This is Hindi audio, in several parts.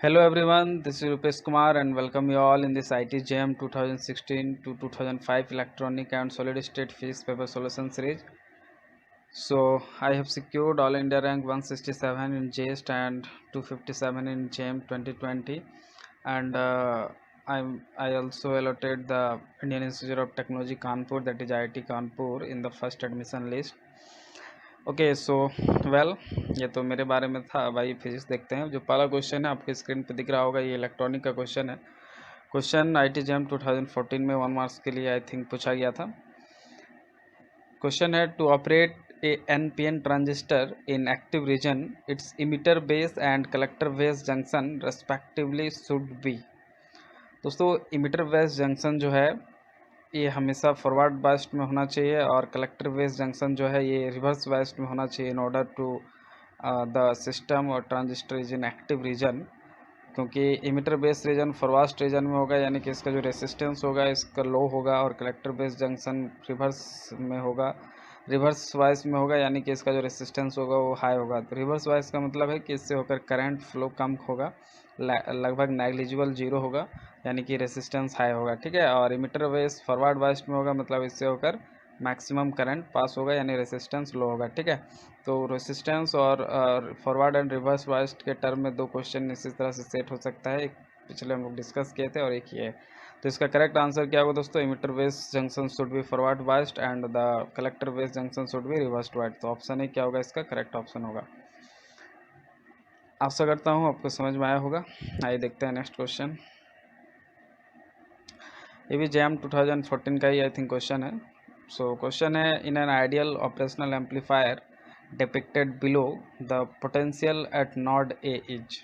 Hello everyone, this is Rupesh Kumar and welcome you all in this IT Jam 2016 to 2005 Electronic and Solid State Physics Paper Solution Series. So I have secured All India rank 167 in JEST and 257 in JAM 2020, and I also allotted the Indian Institute of Technology Kanpur, that is IIT Kanpur, in the first admission list. Okay so well ये तो मेरे बारे में था। भाई फिजिक्स देखते हैं। जो पहला क्वेश्चन है आपके स्क्रीन पे दिख रहा होगा, ये इलेक्ट्रॉनिक का क्वेश्चन है। क्वेश्चन IIT JAM 2014 में 1 मार्क्स के लिए आई थिंक पूछा गया था। क्वेश्चन है to operate a NPN transistor in active region its emitter base and collector base junction respectively should be. दोस्तों इमिटर बेस जंक्शन जो है ये हमेशा फॉरवर्ड बायस्ड में होना चाहिए और कलेक्टर बेस जंक्शन जो है ये रिवर्स बायस्ड में होना चाहिए in order to the system और transistor is in active region. क्योंकि emitter base region forward region में होगा, यानी कि इसका जो रेसिस्टेंस होगा इसका लो होगा, और कलेक्टर बेस जंक्शन रिवर्स में होगा, रिवर्स वाइज में होगा, यानी कि इसका जो रेसिस्टेंस होगा वो हाई होगा। तो रिवर्स वाइज का मतलब है कि इससे होकर करंट फ्लो कम होगा, लगभग नेग्लिजिबल जीरो होगा, यानी कि रेसिस्टेंस हाई होगा। ठीक है, और इमिटर बेस फॉरवर्ड बायस्ड में होगा, मतलब इससे होकर मैक्सिमम करंट पास होगा, यानी रेसिस्टेंस लो होगा। ठीक है, तो रेसिस्टेंस और फॉरवर्ड एंड रिवर्स बायस्ड के टर्म में दो क्वेश्चन इसी तरह से सेट हो सकता है। एक पिछले हम लोग डिस्कस किए थे और एक ये है। तो इसका करेक्ट आंसर क्या होगा दोस्तों? Emitter base junction should be forward biased and the collector base junction should be reverse biased. तो ऑप्शन ए क्या होगा, इसका करेक्ट ऑप्शन होगा। आशा करता हूँ आपको समझ में आया होगा। आइए देखते हैं नेक्स्ट क्वेश्चन। ये भी JAM 2014 का ही आई थिंक क्वेश्चन है। सो क्वेश्चन है in an ideal operational amplifier depicted below the potential at node A is.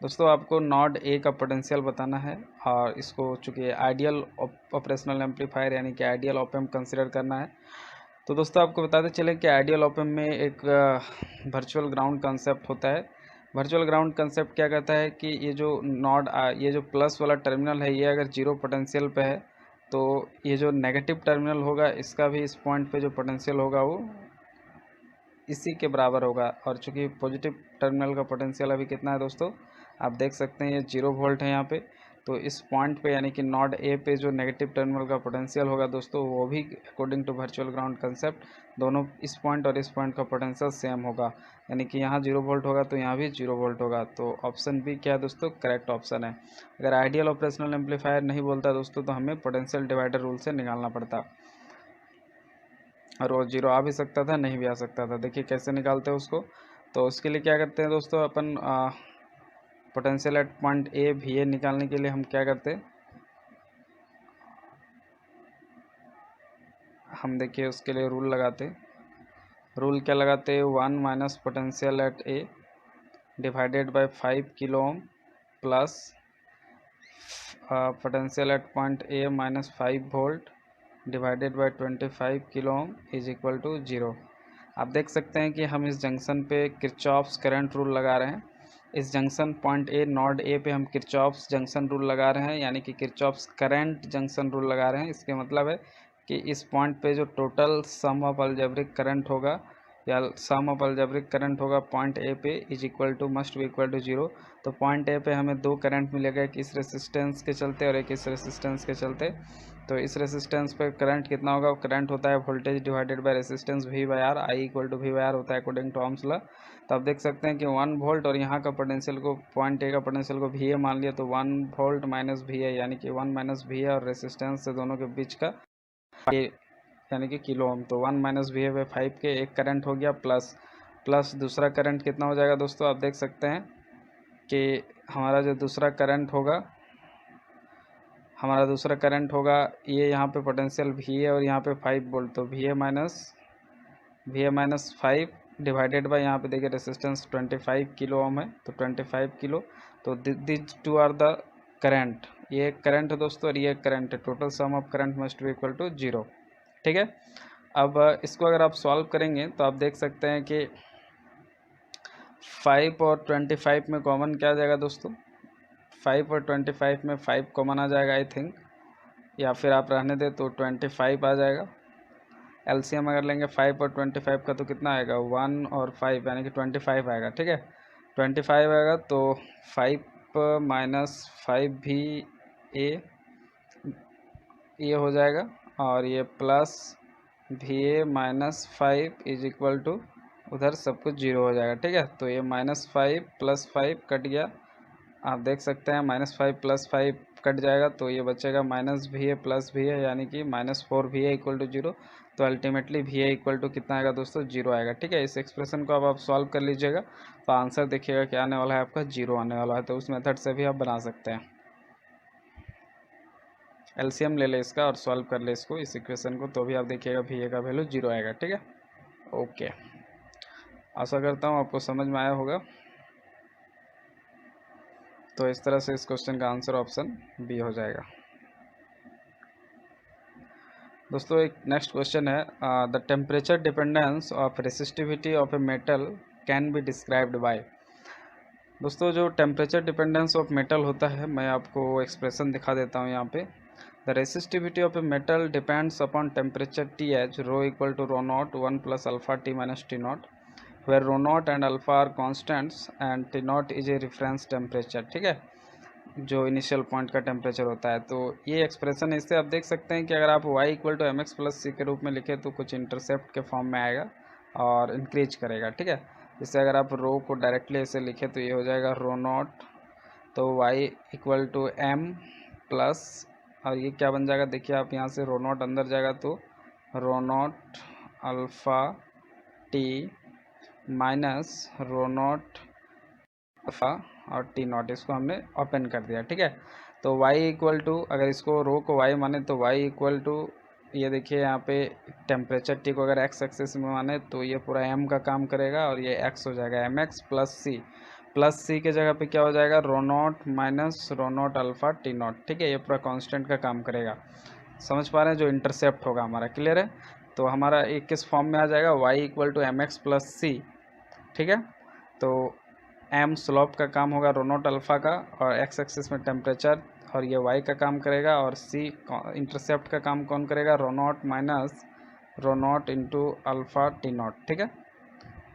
दोस्तों आपको नॉड ए का पोटेंशियल बताना है, और इसको चूँकि आइडियल ऑपरेशनल एम्पलीफायर यानी कि आइडियल ऑप एम्प कंसिडर करना है। तो दोस्तों आपको बताते चले कि आइडियल ऑप एम्प में एक वर्चुअल ग्राउंड कंसेप्ट होता है। वर्चुअल ग्राउंड कंसेप्ट क्या कहता है कि ये जो ये जो प्लस वाला टर्मिनल है, ये अगर जीरो पोटेंशियल पे है तो ये जो नेगेटिव टर्मिनल होगा इसका भी इस पॉइंट पे जो पोटेंशियल होगा वो इसी के बराबर होगा। और चूंकि पॉजिटिव टर्मिनल का पोटेंशियल अभी कितना है दोस्तों, आप देख सकते हैं ये 0 वोल्ट है यहाँ पे। तो इस पॉइंट पे यानी कि नॉड ए पे जो नेगेटिव टर्मिनल का पोटेंशियल होगा दोस्तों, वो भी according to virtual ground concept दोनों इस पॉइंट और इस पॉइंट का पोटेंशियल सेम होगा, यानी कि यहाँ 0 वोल्ट होगा तो यहाँ भी 0 वोल्ट होगा। तो ऑप्शन बी क्या है दोस्तों, करेक्ट ऑप्शन है। अगर आइडियल ऑपरेशनल एम्पलीफायर नहीं बोलता दोस्तों तो हमें पोटेंशियल डिवाइडर रूल से निकालना पड़ता, और वो 0 आ भी सकता था, नहीं भी आ सकता था। देखिए कैसे निकालते हैं उसको। तो उसके लिए क्या करते हैं दोस्तों, अपन पोटेंशियल एट पॉइंट ए भी निकालने के लिए हम क्या करते हैं, हम देखिए उसके लिए रूल लगाते। रूल क्या लगाते, 1 minus potential at A divided by 5 kilo ohm plus potential at point A minus 5 volt divided by 25 kilo ohm is equal to 0। आप देख सकते हैं कि हम इस जंक्शन पे किरचॉफ्स करंट रूल लगा रहे हैं। इस जंक्शन पॉइंट ए नॉड ए पे हम किरचॉफ्स जंक्शन रूल लगा रहे हैं, यानी कि किरचॉफ्स करंट जंक्शन रूल लगा रहे हैं। इसके मतलब है कि इस पॉइंट पे जो total sum of algebraic current होगा या सम ऑफ अलजेब्रिक करंट होगा पॉइंट ए पे is equal to must be equal to 0। तो पॉइंट ए पे हमें दो करंट मिलेगा, एक इस रेसिस्टेंस के चलते और एक इस रेसिस्टेंस के चलते। तो इस रेसिस्टेंस पे करंट कितना होगा, करंट होता है voltage divided by resistance V by R, I equal to V by R होता है अकॉर्डिंग टू ओम्स लॉ। तो आप देख सकते हैं कि 1 वोल्ट और यहाँ का पोटेंशियल को पॉइंट ए का पोटेंशियल को वी ए मान लिया, तो 1 वोल्ट माइनस वी ए यानी कि 1 माइनस वी ए और रेसिस्टेंस से दोनों के बीच का ए यानी कि किलो ओम। तो 1 माइनस वी ए बाई 5 के एक करंट हो गया, प्लस प्लस दूसरा करंट कितना हो जाएगा दोस्तों, आप देख सकते हैं कि हमारा जो दूसरा करंट होगा, हमारा दूसरा करंट होगा ये यहाँ पे पोटेंशियल वी ए और यहाँ पे 5 वोल्ट, तो V A minus 5 divided by यहाँ पे देखिए रेसिस्टेंस 25 किलो ओम है, तो 25 किलो। तो this two are the current, ये करंट है दोस्तों और ये करंट है। Total sum of current must be equal to 0। ठीक है, अब इसको अगर आप सॉल्व करेंगे तो आप देख सकते हैं कि 5 और 25 में कॉमन क्या आ जाएगा दोस्तों, 5 और 25 में 5 कॉमन आ जाएगा आई थिंक, या फिर आप रहने दें तो 25 आ जाएगा। एलसीएम अगर लेंगे 5 और 25 का तो कितना आएगा, 1 और 5 यानी कि 25 आएगा। ठीक है, 25 आएगा तो 5 -5VA ये हो जाएगा, और ये +VA -5 इज इक्वल टू उधर सब कुछ 0 हो जाएगा। ठीक है, तो ये -5 + 5 कट गया, आप देख सकते हैं -5 + 5 कट जाएगा, तो ये बचेगा -VA + VA यानी कि -4VA इक्वल टू 0। तो अल्टीमेटली VA इक्वल टू कितना आएगा दोस्तों, 0 आएगा। ठीक है, इस एक्सप्रेशन को अब आप सॉल्व कर लीजिएगा, तो आंसर देखिएगा क्या आने वाला है आपका, 0 आने वाला है। तो उस मेथड से भी आप बना सकते हैं। एलसीएम ले ले इसका और सॉल्व कर ले इसको, इस इक्वेशन को, तो भी आप देखिएगा VA का वैल्यू 0 आएगा। ठीक है, ओके, आशा करता हूँ आपको समझ में आया होगा। तो इस तरह से इस क्वेश्चन का आंसर ऑप्शन बी हो जाएगा। दोस्तों एक नेक्स्ट क्वेश्चन है, the temperature dependence of resistivity of a metal can be described bye. दोस्तों जो टेम्परेचर डिपेंडेंस ऑफ मेटल होता है, मैं आपको एक्सप्रेशन दिखा देता हूँ यहाँ पे। The resistivity of a metal depends upon temperature TH rho equal to rho naught 1 + α T - T naught, where rho naught and alpha are constants and T naught is a reference temperature। ठीक है, जो इनिशियल पॉइंट का टेम्परेचर होता है। तो ये एक्सप्रेशन इससे आप देख सकते हैं कि अगर आप y = mx + c के रूप में लिखे तो कुछ इंटरसेप्ट के फॉर्म में आएगा और इंक्रीज करेगा। ठीक है, जिससे अगर आप रो को डायरेक्टली ऐसे लिखे तो ये हो जाएगा रो नॉट, तो y = m प्लस, और ये क्या बन जाएगा देखिए आप, यहाँ से रो नॉट अंदर जाएगा तो rho naught alpha T minus rho naught alpha और T नॉट, इसको हमने ओपन कर दिया। ठीक है, तो y = अगर इसको रो को y माने तो y = ये देखिए यहाँ पे टेम्परेचर T को अगर x एक्सिस में माने तो ये पूरा m का काम करेगा, और ये x हो जाएगा mx प्लस c के जगह पे क्या हो जाएगा, rho naught minus rho naught alpha T naught. ठीक है, ये पूरा कांस्टेंट का काम करेगा। समझ पा रहे हैं, जो इंटरसेप्ट होगा हमारा, क्लियर है। तो हमारा एक किस फॉर्म में आ जाएगा, y = mx + c। ठीक है, तो m स्लोप का काम होगा रो नॉट अल्फ़ा का, और x एक्सिस में टेम्परेचर, और ये y का काम करेगा, और c इंटरसेप्ट का काम कौन करेगा, rho naught minus rho naught into alpha T naught. ठीक है,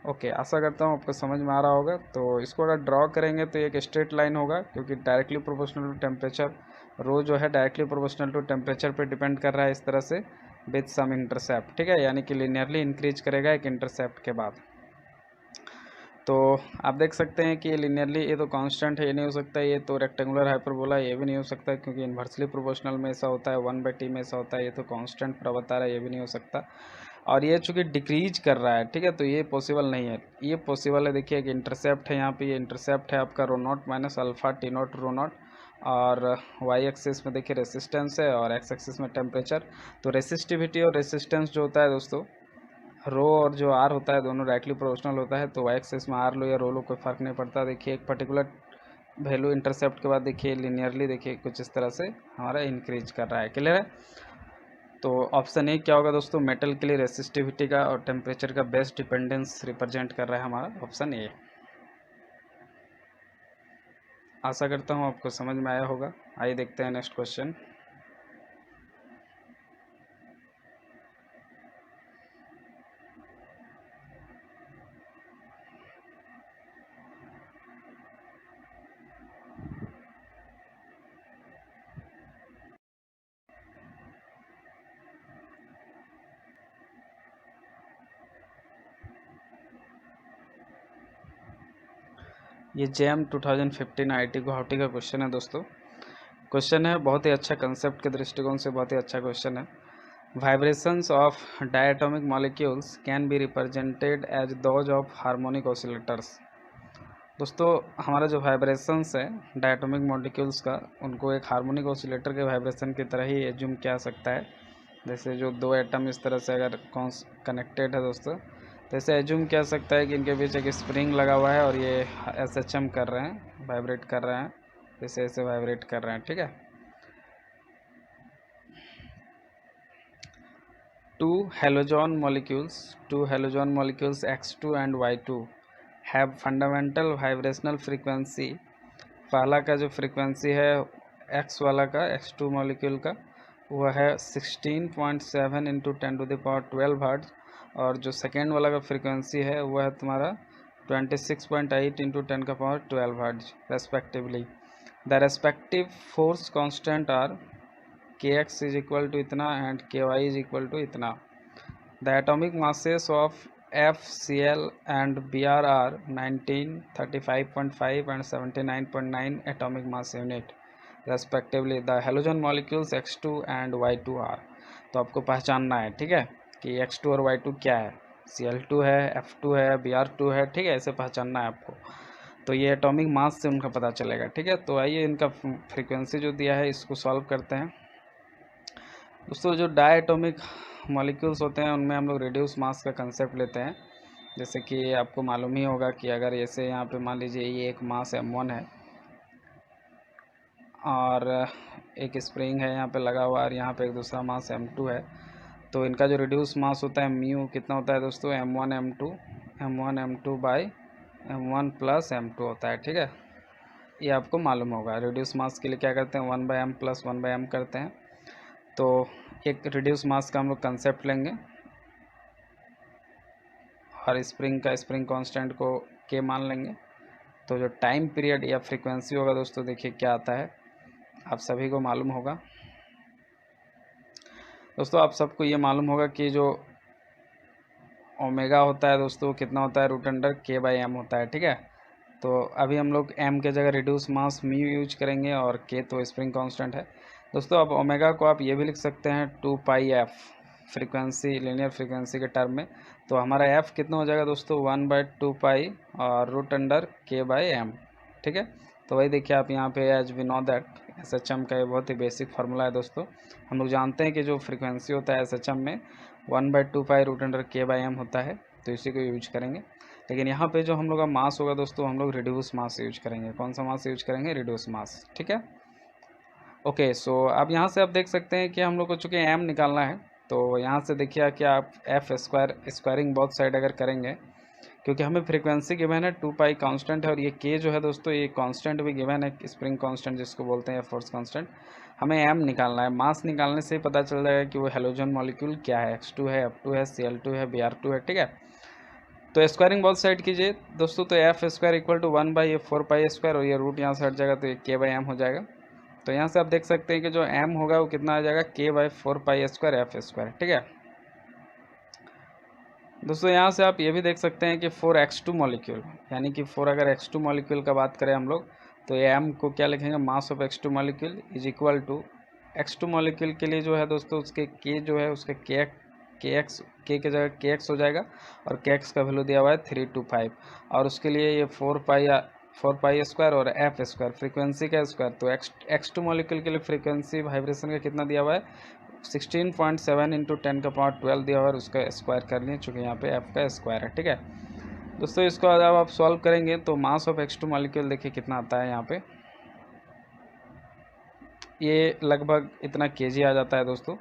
ओके, आशा करता हूँ आपको समझ में आ रहा होगा। तो इसको अगर ड्रॉ करेंगे तो एक स्ट्रेट लाइन होगा, क्योंकि डायरेक्टली प्रोपोर्शनल टू टेम्परेचर, रो जो है डायरेक्टली प्रोपोर्शनल टू टेम्परेचर पे डिपेंड कर रहा है इस तरह से, विथ सम इंटरसेप्ट। ठीक है, यानी कि लिनियरली इंक्रीज करेगा एक इंटरसेप्ट के बाद। तो आप देख सकते हैं कि ये लिनियरली, ये तो कांस्टेंट है, ये नहीं हो सकता, ये तो रेक्टेंगुलर हाइपरबोला, ये भी नहीं हो सकता, क्योंकि इन्वर्सली प्रोपोर्शनल में ऐसा होता है, 1/t में ऐसा होता है, ये तो कांस्टेंट पूरा बता रहा है, ये भी नहीं हो सकता। और ये चूँकि डिक्रीज कर रहा है, ठीक है, तो ये पॉसिबल नहीं है। ये पॉसिबल है, देखिए एक इंटरसेप्ट है यहाँ पे, ये इंटरसेप्ट है आपका rho naught minus alpha T naught rho naught, और वाई एक्सिस में देखिए रेसिस्टेंस है, और एक्स एक्सिस में टेम्परेचर। तो रेसिस्टिविटी और रेसिस्टेंस जो होता है दोस्तों, रो और जो आर होता है, दोनों डायरेक्टली प्रोपोर्शनल होता है। तो वाई एक्सिस में आर लो या रो लो कोई फ़र्क नहीं पड़ता। देखिए एक पर्टिकुलर वैल्यू इंटरसेप्ट के बाद देखिए लिनियरली देखिए कुछ इस तरह से हमारा इंक्रीज कर रहा है, क्लियर है। तो ऑप्शन ए क्या होगा दोस्तों, मेटल के लिए रेसिस्टिविटी का और टेम्परेचर का बेस्ट डिपेंडेंस रिप्रेजेंट कर रहा है हमारा ऑप्शन ए। आशा करता हूँ आपको समझ में आया होगा। आइए देखते हैं नेक्स्ट क्वेश्चन। ये JAM 2015 IIT गुवाहाटी का क्वेश्चन है दोस्तों। क्वेश्चन है बहुत ही अच्छा, कंसेप्ट के दृष्टिकोण से बहुत ही अच्छा क्वेश्चन है। Vibrations of diatomic molecules can be represented as those of harmonic oscillators. दोस्तों हमारा जो वाइब्रेशंस है डायटोमिक मॉलिक्यूल्स का, उनको एक हार्मोनिक ऑसिलेटर के वाइब्रेशन की तरह ही एज्यूम किया सकता है। जैसे जो दो एटम इस तरह से अगर कनेक्टेड है दोस्तों, तो ऐसे एज्यूम किया सकता है कि इनके बीच एक स्प्रिंग लगा हुआ है और ये SHM कर रहे हैं, वाइब्रेट कर रहे हैं, जैसे ऐसे वाइब्रेट कर रहे हैं। ठीक है, two halogen molecules X2 and Y2 have fundamental vibrational frequency। पहला का जो फ्रीक्वेंसी है X वाला का, X2 मॉलिक्यूल का, वह है 16.7 × 10⁻12 हर्ट्ज, और जो सेकेंड वाला का फ्रीक्वेंसी है वह है तुम्हारा 26.8 × 10⁻12 hertz respectively. The respective force constant are kx is equal to इतना and ky is equal to इतना. The atomic masses of FCl and Br are 19, 35.5 and 79.9 atomic mass unit respectively. The halogen molecules X2 and Y2 are. तो आपको पहचानना है, ठीक है, कि X2 और Y2 क्या है. Cl2 है, F2 है, Br2 है, ठीक है, ऐसे पहचानना है आपको. तो ये एटॉमिक मास से उनका पता चलेगा, ठीक है. तो आइए इनका फ्रीक्वेंसी जो दिया है इसको सॉल्व करते हैं. दोस्तों जो डायटोमिक मॉलिक्यूल्स होते हैं उनमें हम लोग रिड्यूस मास का कंसेप्ट लेते हैं. जैसे कि आपको मालूम ही होगा कि अगर ऐसे यहाँ पे मान लीजिए ये एक मास M1 है और एक स्प्रिंग है यहाँ पे लगा हुआ और यहाँ पे एक दूसरा मास M2 है, तो इनका जो रिड्यूस मास होता है म्यू कितना होता है दोस्तों, M1 M2 by M1 plus M2 होता है, ठीक है. ये आपको मालूम होगा. रिड्यूस मास के लिए क्या करते हैं, 1/m प्लस 1/m करते हैं. तो एक रिड्यूस मास का हम लोग कंसेप्ट लेंगे और स्प्रिंग कांस्टेंट को k मान लेंगे. तो जो टाइम पीरियड या फ्रीक्वेंसी होगा दोस्तों, देखिए क्या आता है, आप सभी को मालूम होगा. दोस्तों आप सबको ये मालूम होगा कि जो ओमेगा होता है दोस्तों कितना होता है, √k/m होता है, ठीक है. तो अभी हम लोग m के जगह रिड्यूस मास म्यू यूज करेंगे और k तो स्प्रिंग कांस्टेंट है दोस्तों. अब ओमेगा को आप ये भी लिख सकते हैं 2πf फ्रीक्वेंसी, लीनियर फ्रीक्वेंसी के टर्म में. तो हमारा f कितना हो जाएगा दोस्तों, 1/2π और √k/m, ठीक है. तो वही देखिए आप यहाँ पे as we know that SHM का ये बहुत ही बेसिक फार्मूला है दोस्तों. हम लोग जानते हैं कि जो फ्रीक्वेंसी होता है SHM में 1/2π √k/m होता है, तो इसी को यूज करेंगे. लेकिन यहाँ पे जो हम लोग का मास होगा दोस्तों, हम लोग रिड्यूस मास यूज करेंगे. कौन सा मास यूज करेंगे, रिड्यूस मास, ठीक है. ओके, सो अब यहाँ से आप देख सकते हैं कि हम लोग को चूँकि m निकालना है, तो यहाँ से देखिए कि आप स्क्वायरिंग बोथ साइड अगर करेंगे, क्योंकि हमें फ्रीक्वेंसी गिवन है 2π कांस्टेंट है और ये k जो है दोस्तों ये कांस्टेंट भी गिवन है, स्प्रिंग कांस्टेंट जिसको बोलते हैं, फोर्स कांस्टेंट. हमें m निकालना है. मास निकालने से ही पता चल जाएगा कि वो हेलोजन मॉलिक्यूल क्या है, X2 है, F2 है, Cl2 है, Br2 है, ठीक है. तो स्क्वायरिंग बोथ साइड कीजिए दोस्तों. तो f² इक्वल टू 1/4π² और ये रूट यहाँ से हट जाएगा तो ये k/m हो जाएगा. तो यहाँ से आप देख सकते हैं कि जो m होगा वो कितना आ जाएगा, k/4π² f², ठीक है. दोस्तों यहाँ से आप ये भी देख सकते हैं कि 4x2 मॉलिक्यूल, यानी कि 4 अगर x2 मॉलिक्यूल का बात करें हम लोग, तो ये m को क्या लिखेंगे, mass of x2 molecule is equal to x2 molecule के लिए जो है दोस्तों उसके k जो है उसके k के जगह kx हो जाएगा और kx का वैल्यू दिया हुआ है 325 और उसके लिए ये 4π² और f² फ्रीक्वेंसी का स्क्वायर. तो x2 मॉलिक्यूल के लिए फ्रीक्वेंसी वाइब्रेशन का कितना दिया हुआ है, 16.7 इंटू 10⁻12 दिया हुआ है, उसका स्क्वायर कर लिए चूँकि यहाँ पे f का स्क्वायर है, ठीक है. दोस्तों इसको जब आप सॉल्व करेंगे तो मास ऑफ x2 मॉलिक्यूल देखिए कितना आता है, यहाँ पे ये लगभग इतना kg आ जाता है दोस्तों.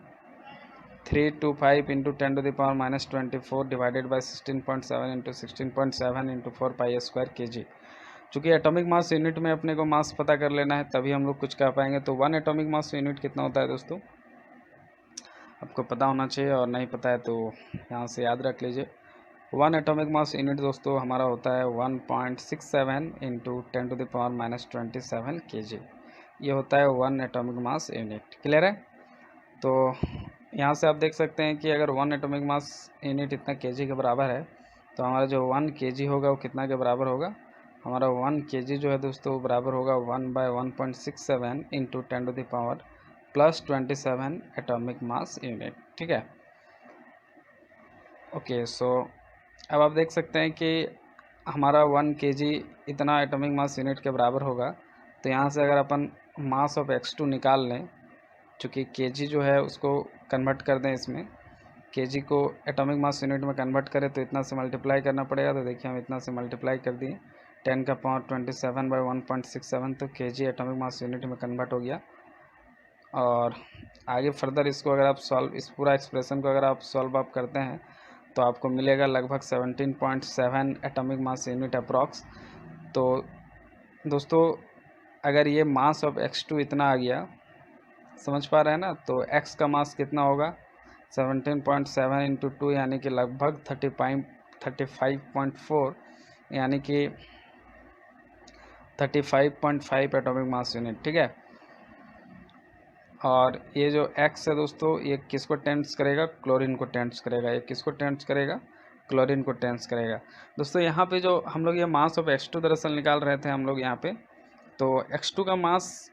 325 into 10⁻24 divided by 16.7 into 16.7 into 4π² kg. चूँकि एटॉमिक मास यूनिट में अपने को मास पता कर लेना है तभी हम लोग कुछ कह पाएंगे. तो 1 एटॉमिक मास यूनिट कितना होता है दोस्तों, आपको पता होना चाहिए, और नहीं पता है तो यहाँ से याद रख लीजिए. 1 एटॉमिक मास यूनिट दोस्तों हमारा होता है 1.67 इंटू 10⁻27 kg. ये होता है 1 एटॉमिक मास यूनिट. क्लियर है. तो यहाँ से आप देख सकते हैं कि अगर 1 एटॉमिक मास यूनिट इतना kg के बराबर है, तो हमारा जो 1 kg होगा वो कितना के बराबर होगा, हमारा 1 kg जो है दोस्तों बराबर होगा 1/1.67 इंटू 10⁻+27 एटॉमिक मास यूनिट, ठीक है. ओके, सो अब आप देख सकते हैं कि हमारा 1 kg इतना एटॉमिक मास यूनिट के बराबर होगा. तो यहाँ से अगर अपन मास ऑफ x2 निकाल लें, चूँकि kg जो है उसको कन्वर्ट कर दें, इसमें kg को एटॉमिक मास यूनिट में कन्वर्ट करें तो इतना से मल्टीप्लाई करना पड़ेगा. तो देखिए हम इतना से मल्टीप्लाई कर दिए 10⁻27/1.67, तो kg एटॉमिक मास यूनिट में कन्वर्ट हो गया. और आगे फर्दर इसको अगर आप सॉल्व, इस पूरा एक्सप्रेशन को अगर आप सॉल्व अप करते हैं तो आपको मिलेगा लगभग 17.7 एटॉमिक मास यूनिट अप्रॉक्स. तो दोस्तों अगर ये मास ऑफ x2 इतना आ गया, समझ पा रहे हैं ना, तो x का मास कितना होगा 17.7 इंटू 2 यानी कि लगभग 35.4 यानी कि 35.5 एटॉमिक मास यूनिट, ठीक है। और ये जो x है दोस्तों, ये किसको टेंस करेगा? क्लोरीन को टेंस करेगा। ये किसको टेंस करेगा? क्लोरीन को टेंस करेगा। दोस्तों यहाँ पे जो हम लोग ये मास ऑफ x2 दरअसल निकाल रहे थे हम लोग यहाँ पे, तो x2 का मास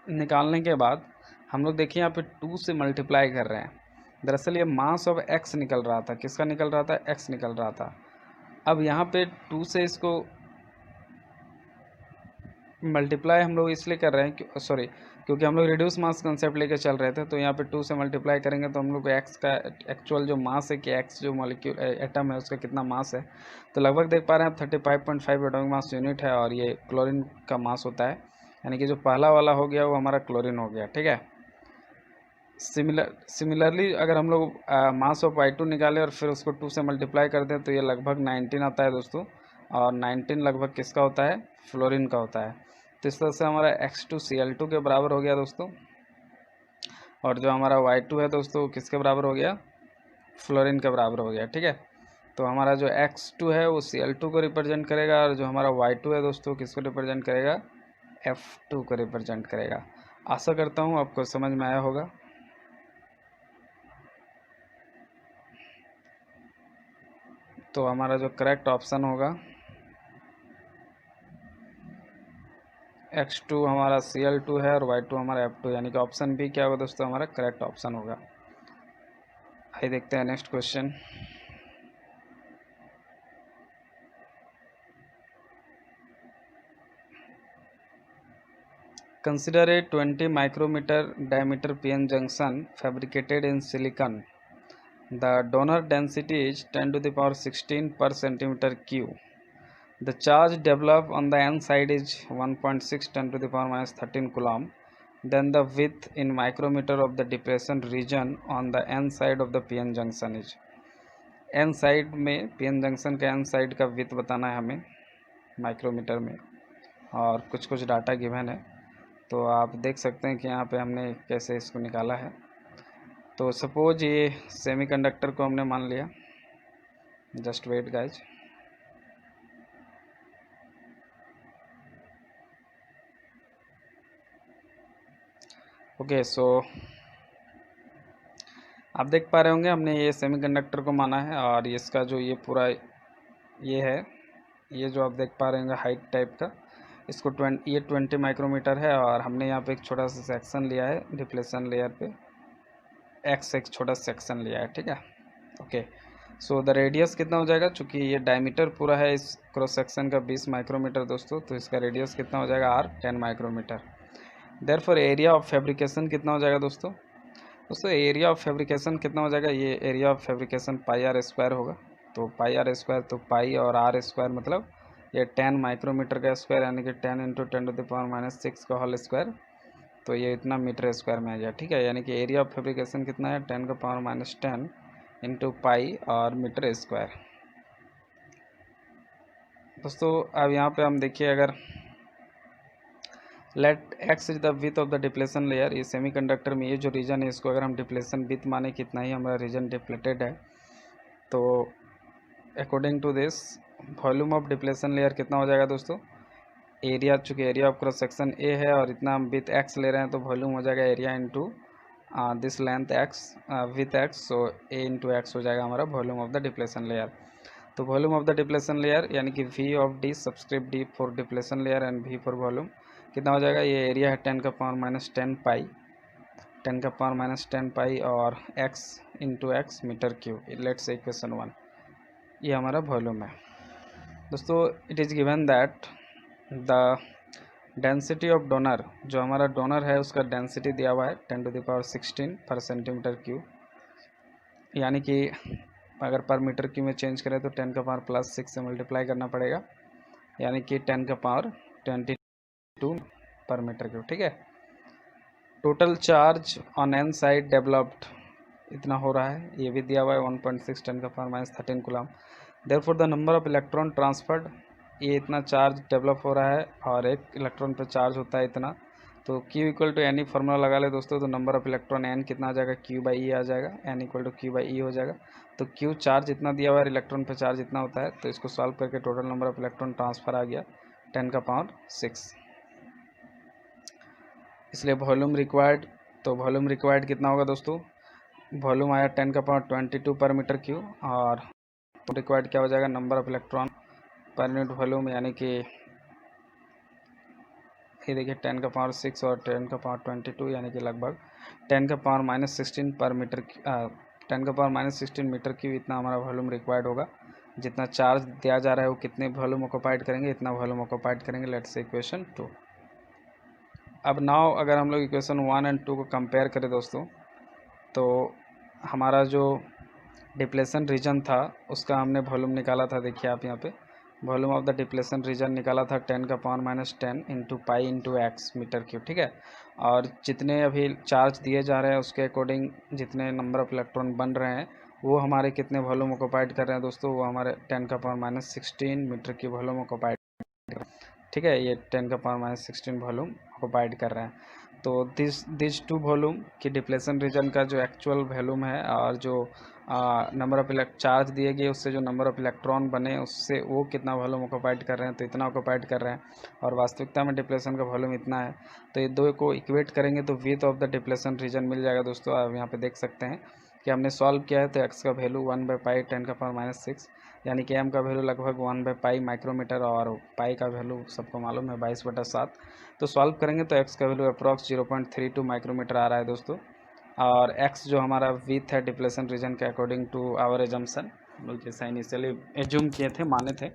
निकालने के बाद हम लोग देखिए यहाँ पे 2 से मल्टीप्लाई कर रहे हैं। दरअसल ये मास ऑफ x निकल रहा था। किसका निकल रहा था? x निकल रहा था। अब यहाँ पे 2 से इसको मल्टीप्लाई हम लोग इसलिए कर रहे हैं क्योंकि हम लोग रिड्यूस मास कंसेप्ट लेके चल रहे थे। तो यहाँ पे 2 से मल्टीप्लाई करेंगे तो हम लोग को x का एक्चुअल जो मास है कि x जो मॉलिक्यूल एटम है उसका कितना मास है, तो लगभग देख पा रहे हैं आप 35.5 एटॉमिक मास यूनिट है। और ये क्लोरीन का मास होता है, यानी कि जो पहला वाला हो गया वो हमारा क्लोरीन हो गया, ठीक है। सिमिलरली अगर हम लोग मास ऑफ y2 निकालें और फिर उसको 2 से मल्टीप्लाई कर दें तो ये लगभग 19 आता है दोस्तों। और 19 लगभग किसका होता है? फ्लोरीन का होता है। तो इस तरह से हमारा X2Cl2 के बराबर हो गया दोस्तों। और जो हमारा Y2 है दोस्तों किसके बराबर हो गया? फ्लोरीन के बराबर हो गया, ठीक है। तो हमारा जो X2 है वो Cl2 को रिप्रेजेंट करेगा, और जो हमारा Y2 है दोस्तों किसको रिप्रेजेंट करेगा? F2 को रिप्रेजेंट करेगा। आशा करता हूँ आपको समझ में आया होगा। तो हमारा जो करेक्ट ऑप्शन होगा X2 हमारा Cl2 है और Y2 हमारा F2, यानी कि ऑप्शन बी क्या होगा दोस्तों? हमारा करेक्ट ऑप्शन होगा। आइए देखते हैं next question. Consider a 20 micrometre diameter PN junction fabricated in silicon. The donor density is 10 to the power 16 per centimeter cube. The charge developed on the n side is 1.6 10 to the power minus 13 coulomb. Then the width in micrometer of the depression region on the n side of the PN junction is. n side में PN junction का n side का width बताना है हमें माइक्रोमीटर में, और कुछ डाटा गिवन है। तो आप देख सकते हैं कि यहाँ पे हमने कैसे इसको निकाला है। तो सपोज ये सेमीकंडक्टर को हमने मान लिया, जस्ट वेट गाइज। ओके, सो आप देख पा रहे होंगे हमने ये सेमीकंडक्टर को माना है, और इसका जो ये पूरा ये है, ये जो आप देख पा रहे होंगे हाइट टाइप का, इसको 20 माइक्रोमीटर है। और हमने यहाँ पे एक छोटा सा सेक्शन लिया है डिप्लेशन लेयर पे, x एक छोटा सेक्शन लिया है, ठीक है। ओके, सो द रेडियस कितना हो जाएगा? चूँकि ये डायमीटर पूरा है इस क्रॉस सेक्शन का 20 माइक्रोमीटर दोस्तों, तो इसका रेडियस कितना हो जाएगा? r 10 micrometre. Therefore area of fabrication कितना हो जाएगा दोस्तों? एरिया ऑफ फैब्रिकेशन कितना हो जाएगा? ये एरिया ऑफ फैब्रिकेशन πr² होगा। तो πr² तो पाई और r² मतलब ये 10 माइक्रोमीटर का स्क्वायर, यानी कि 10 × 10⁻⁶ का होल स्क्वायर। तो ये इतना मीटर स्क्वायर में आ गया, ठीक है। यानी कि एरिया ऑफ फैब्रिकेशन कितना है? 10⁻⁻10 × पाई और मीटर स्क्वायर। दोस्तों अब यहाँ पे हम देखिए, अगर let x is the width of the depletion layer, ये सेमीकंडक्टर में ये जो रीजन है इसको अगर हम डिप्लेशन विथ माने कितना ही हमारा रीजन डिप्लेटेड है, तो according to this volume of depletion layer कितना हो जाएगा दोस्तों? एरिया, चूँकि area of cross section A है और इतना हम विथ x ले रहे हैं, तो वॉल्यूम हो जाएगा area into this length x with x, so a into x हो जाएगा हमारा volume of the depletion layer. तो volume of the depletion layer यानी कि v of d subscript d for depletion layer and v for volume कितना हो जाएगा? ये एरिया है 10⁻⁻10 पाई, 10⁻⁻10 पाई और x into x metre cube. Let's say equation 1, ये हमारा वॉल्यूम है दोस्तों। It is given that the density of donor, जो हमारा डोनर है उसका डेंसिटी दिया हुआ है 10⁻16 पर सेंटीमीटर क्यूब, यानी कि अगर पर मीटर क्यूब में चेंज करें तो 10⁻+6 से मल्टीप्लाई करना पड़ेगा, यानी कि 10⁻22 पर मीटर क्यूब, ठीक है। Total charge on an side developed इतना हो रहा है, ये भी दिया हुआ है 1.6 10⁻⁻13 coulomb. Therefore the number of electron transferred, ये इतना चार्ज डेवलप हो रहा है और एक इलेक्ट्रॉन पर चार्ज होता है इतना। तो Q equal to any formula लगा ले दोस्तों, तो नंबर ऑफ इलेक्ट्रॉन n कितना आ जाएगा? Q/E आ जाएगा, n इक्वल टू Q/E हो जाएगा। तो Q चार्ज इतना दिया हुआ है, इलेक्ट्रॉन पर चार्ज इतना होता है, तो इसको सॉल्व करके total number of electron transfer आ गया 10⁻⁶। इसलिए वॉल्यूम रिक्वायर्ड, तो वॉल्यूम रिक्वायर्ड कितना होगा दोस्तों, वॉल्यूम आया 10⁻22 पर मीटर क्यूब, और रिक्वायर्ड क्या हो जाएगा, number of electron per unit volume, यानी कि ये देखिए 10⁻⁶ और 10⁻22 यानी कि लगभग 10⁻⁻16 पर मीटर, 10⁻⁻16 मीटर क्यूब इतना हमारा वॉल्यूम रिक्वायर्ड होगा। जितना चार्ज दिया जा रहा है वो कितने वॉल्यूम ऑक्युपाइड करेंगे, इतना वॉल्यूम ऑक्युपाइड करेंगे। Let's say equation 2। अब नाउ अगर हम लोग इक्वेशन 1 एंड 2 को कंपेयर करें दोस्तों, तो हमारा जो डिप्लेशन रीजन था उसका हमने वॉल्यूम निकाला था। देखिए आप यहाँ पे volume of the depletion region निकाला था 10⁻⁻10 into pi into x metre cube, ठीक है। और जितने अभी चार्ज दिए जा रहे हैं उसके अकॉर्डिंग जितने नंबर ऑफ इलेक्ट्रॉन बन रहे हैं वो हमारे कितने वॉल्यूम ऑक्युपाइड कर रहे हैं दोस्तों, वो हमारे 10⁻⁻16 मीटर की वॉल्यूम ऑक्युपाइड, ठीक है। ये 10⁻⁻16 वॉल्यूम ऑक्युपाइड कर रहे हैं। तो दिस टू वॉल्यूम की डिप्लेशन रीजन का जो एक्चुअल वॉल्यूम है और जो नंबर ऑफ चार्ज दिए गए उससे जो नंबर ऑफ इलेक्ट्रॉन बने उससे वो कितना वॉल्यूम ऑक्युपाइड कर रहे हैं, तो इतना ऑक्युपाइड कर रहे हैं। और वास्तविकता में डिप्लेशन का वॉल्यूम इतना है। तो ये दो को इक्वेट करेंगे तो width of the depletion region मिल जाएगा दोस्तों। आप यहाँ पे देख सकते हैं कि हमने सॉल्व किया है। तो एक्स का वैल्यू 1/पाई 10⁻⁻6 यानी कि एम का वैल्यू लगभग 1/पाई माइक्रोमीटर और पाई का वैल्यू सबको मालूम है 22/7। तो सॉल्व करेंगे तो एक्स का वैल्यू अप्रॉक्स 0.32 माइक्रोमीटर आ रहा है दोस्तों। और एक्स जो हमारा विथ है डिप्लेशन रीजन के अकॉर्डिंग टू आवर एजम्पशन, लोग जैसा इनिशियली एज्यूम किए थे, माने थे,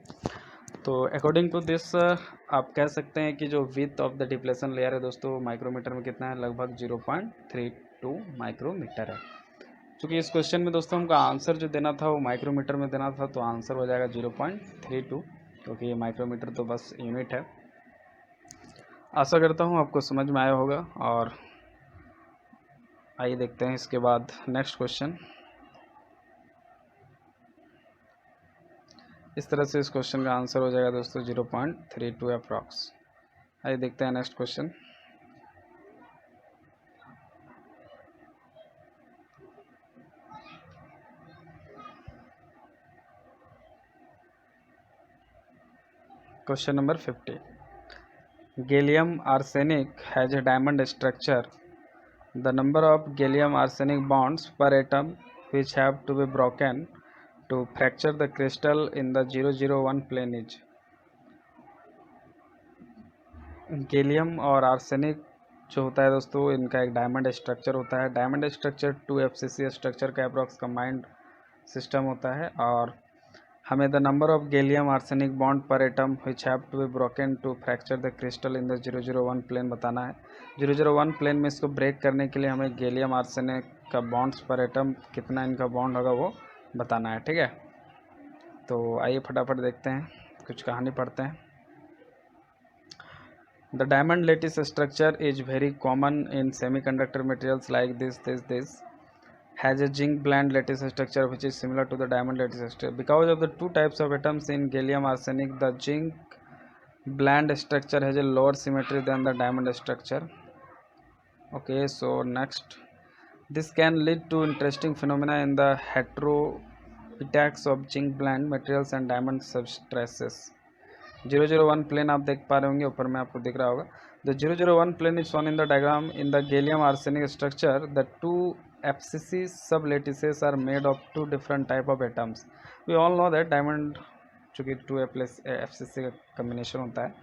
तो अकॉर्डिंग टू दिस आप कह सकते हैं कि जो with of the depletion layer है दोस्तों माइक्रोमीटर में कितना है, लगभग 0.32 माइक्रोमीटर है। चूँकि इस क्वेश्चन में दोस्तों हमको आंसर जो देना था वो माइक्रोमीटर में देना था, तो आंसर हो जाएगा 0.32, क्योंकि ये माइक्रोमीटर तो बस यूनिट है। आशा करता हूँ आपको समझ में आया होगा। और आइए देखते हैं इसके बाद नेक्स्ट क्वेश्चन। इस तरह से इस क्वेश्चन का आंसर हो जाएगा दोस्तों 0.32 अप्रॉक्स। आइए देखते हैं next question. Question number 50. Gallium arsenic has a diamond structure. The number of gallium arsenic bonds per atom which have to be broken to fracture the crystal in the 001 plane is. Gallium और आर्सेनिक जो होता है दोस्तों इनका एक डायमंड स्ट्रक्चर होता है। डायमंड स्ट्रक्चर 2FCC स्ट्रक्चर का अप्रॉक्स कंबाइंड सिस्टम होता है। और हमें the number of gallium arsenic bond पर atom which have to be broken to fracture the crystal in the 001 plane बताना है। 001 प्लेन में इसको ब्रेक करने के लिए हमें गैलियम आर्सेनिक का बॉन्ड्स पर एटम कितना इनका बॉन्ड होगा वो बताना है, ठीक है। तो आइए फटाफट देखते हैं, कुछ कहानी पढ़ते हैं। The diamond lattice structure is very common in semiconductor materials like this has a zinc blende lattice structure which is similar to the diamond lattice structure. Because of the two types of atoms in gallium arsenic, the zinc blende structure has a lower symmetry than the diamond structure. Okay, so next, this can lead to interesting phenomena in the heteropetax of zinc blende materials and diamond substrates. 001 plane आप देख पा रहे होंगे, ऊपर में आपको दिख रहा होगा। The 001 plane is shown in the diagram. In the gallium arsenic structure, the two FCC sublattices are made of two different type of atoms. We all know that diamond चूँकि 2FCC का कम्बिनेशन होता है,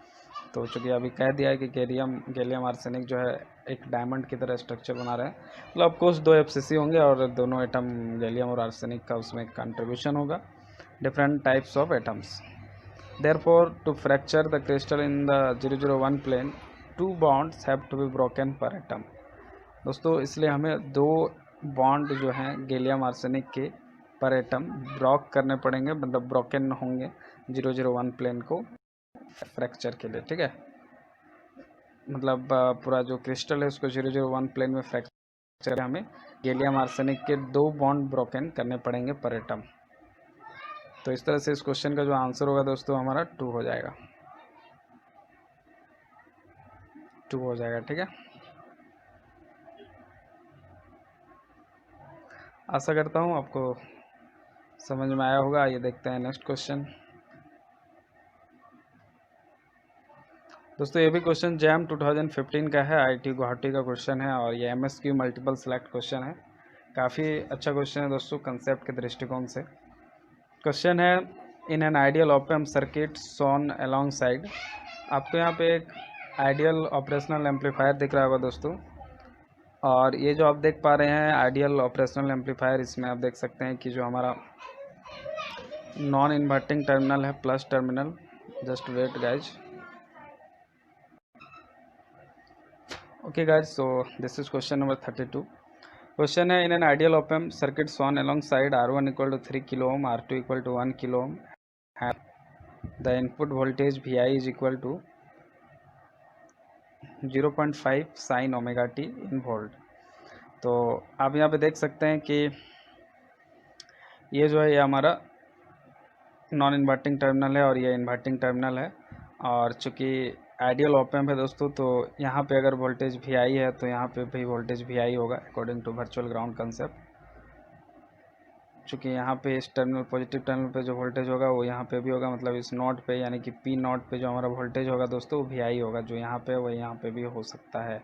तो चूँकि अभी कह दिया है कि गैलियम आर्सेनिक जो है एक डायमंड की तरह स्ट्रक्चर बना रहे हैं, मतलब ऑफकोर्स 2 FCC होंगे और दोनों एटम गैलियम और आर्सेनिक का उसमें कंट्रीब्यूशन होगा, different types of atoms. Therefore, to fracture the crystal in the 001 plane, two bonds have to be broken per atom. दोस्तों इसलिए हमें दो बॉन्ड जो हैं गैलियम आर्सेनिक के पर एटम ब्रॉक करने पड़ेंगे, मतलब ब्रोकन होंगे 001 प्लेन को फ्रैक्चर के लिए, ठीक है। मतलब पूरा जो क्रिस्टल है उसको 001 प्लेन में फ्रैक्चर हमें गैलियम आर्सेनिक के दो बॉन्ड ब्रोकन करने पड़ेंगे पर एटम। तो इस तरह से इस क्वेश्चन का जो आंसर होगा दोस्तों हमारा 2 हो जाएगा, 2 हो जाएगा, ठीक है। आशा करता हूँ आपको समझ में आया होगा। ये देखते हैं नेक्स्ट क्वेश्चन। दोस्तों ये भी क्वेश्चन जैम 2015 का है, आईआईटी गुवाहाटी का क्वेश्चन है और ये एमएसक्यू मल्टीपल सेलेक्ट क्वेश्चन है। काफ़ी अच्छा क्वेश्चन है दोस्तों कंसेप्ट के दृष्टिकोण से। क्वेश्चन है in an ideal op amp circuit shown along side. आपको यहाँ पे एक आइडियल ऑपरेशनल एम्पलीफायर दिख रहा होगा दोस्तों, और ये जो आप देख पा रहे हैं आइडियल ऑपरेशनल एम्पलीफायर, इसमें आप देख सकते हैं कि जो हमारा नॉन इन्वर्टिंग टर्मिनल है plus terminal. Just wait guys. Okay guys, so this is question number 32. Question है in an ideal op amp circuit shown alongside R1 equal to 3 kilo ohm, R2 equal to 1 kilo ohm, and the input voltage Vi is equal to 0.5 sin omega t in volt. तो आप यहाँ पे देख सकते हैं कि ये जो है ये हमारा नॉन इन्वर्टिंग टर्मिनल है और ये इन्वर्टिंग टर्मिनल है, और चूँकि आइडियल ऑप एम्प है दोस्तों, तो यहाँ पे अगर वोल्टेज भी आई है तो यहाँ पे भी वोल्टेज भी आई होगा according to virtual ground concept. चूँकि यहाँ पे इस टर्मिनल पॉजिटिव टर्मिनल पे जो वोल्टेज होगा वो यहाँ पे भी होगा, मतलब इस नोड पे यानी कि पी नोड पे जो हमारा वोल्टेज होगा दोस्तों वो भी आई होगा, जो यहाँ पे वो यहाँ पे भी हो सकता है,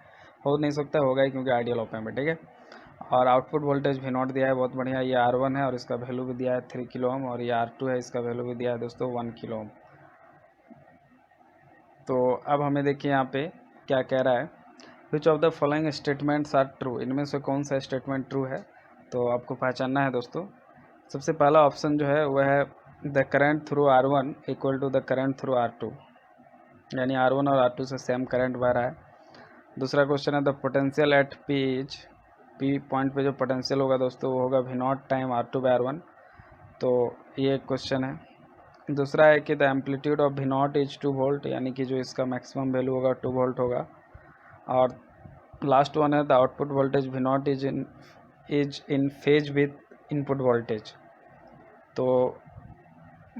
हो नहीं सकता होगा ही क्योंकि आइडियल ऑप एम्प है, ठीक है। और आउटपुट वोल्टेज भी नोट दिया है, बहुत बढ़िया। ये R1 है और इसका वैल्यू भी दिया है 3 किलो ओम, और ये R2 है, इसका वैल्यू भी दिया है दोस्तों 1 किलो ओम। तो अब हमें देखिए यहाँ पे क्या कह रहा है, which of the following statements are true. इनमें से कौन सा स्टेटमेंट ट्रू है, तो आपको पहचानना है दोस्तों। सबसे पहला ऑप्शन जो है वह है the current through R1 equal to the current through R2, यानी R1 और R2 से सेम करंट बह रहा है। दूसरा क्वेश्चन है the potential eight P point पे जो पोटेंशियल होगा दोस्तों वो होगा V0 time R2 bye R1, तो ये एक क्वेश्चन है। दूसरा है कि the amplitude of V0 is 2 volt, यानी कि जो इसका मैक्सिमम वैल्यू होगा 2 वोल्ट होगा। और लास्ट वन है the output voltage V0 is in phase with input voltage. तो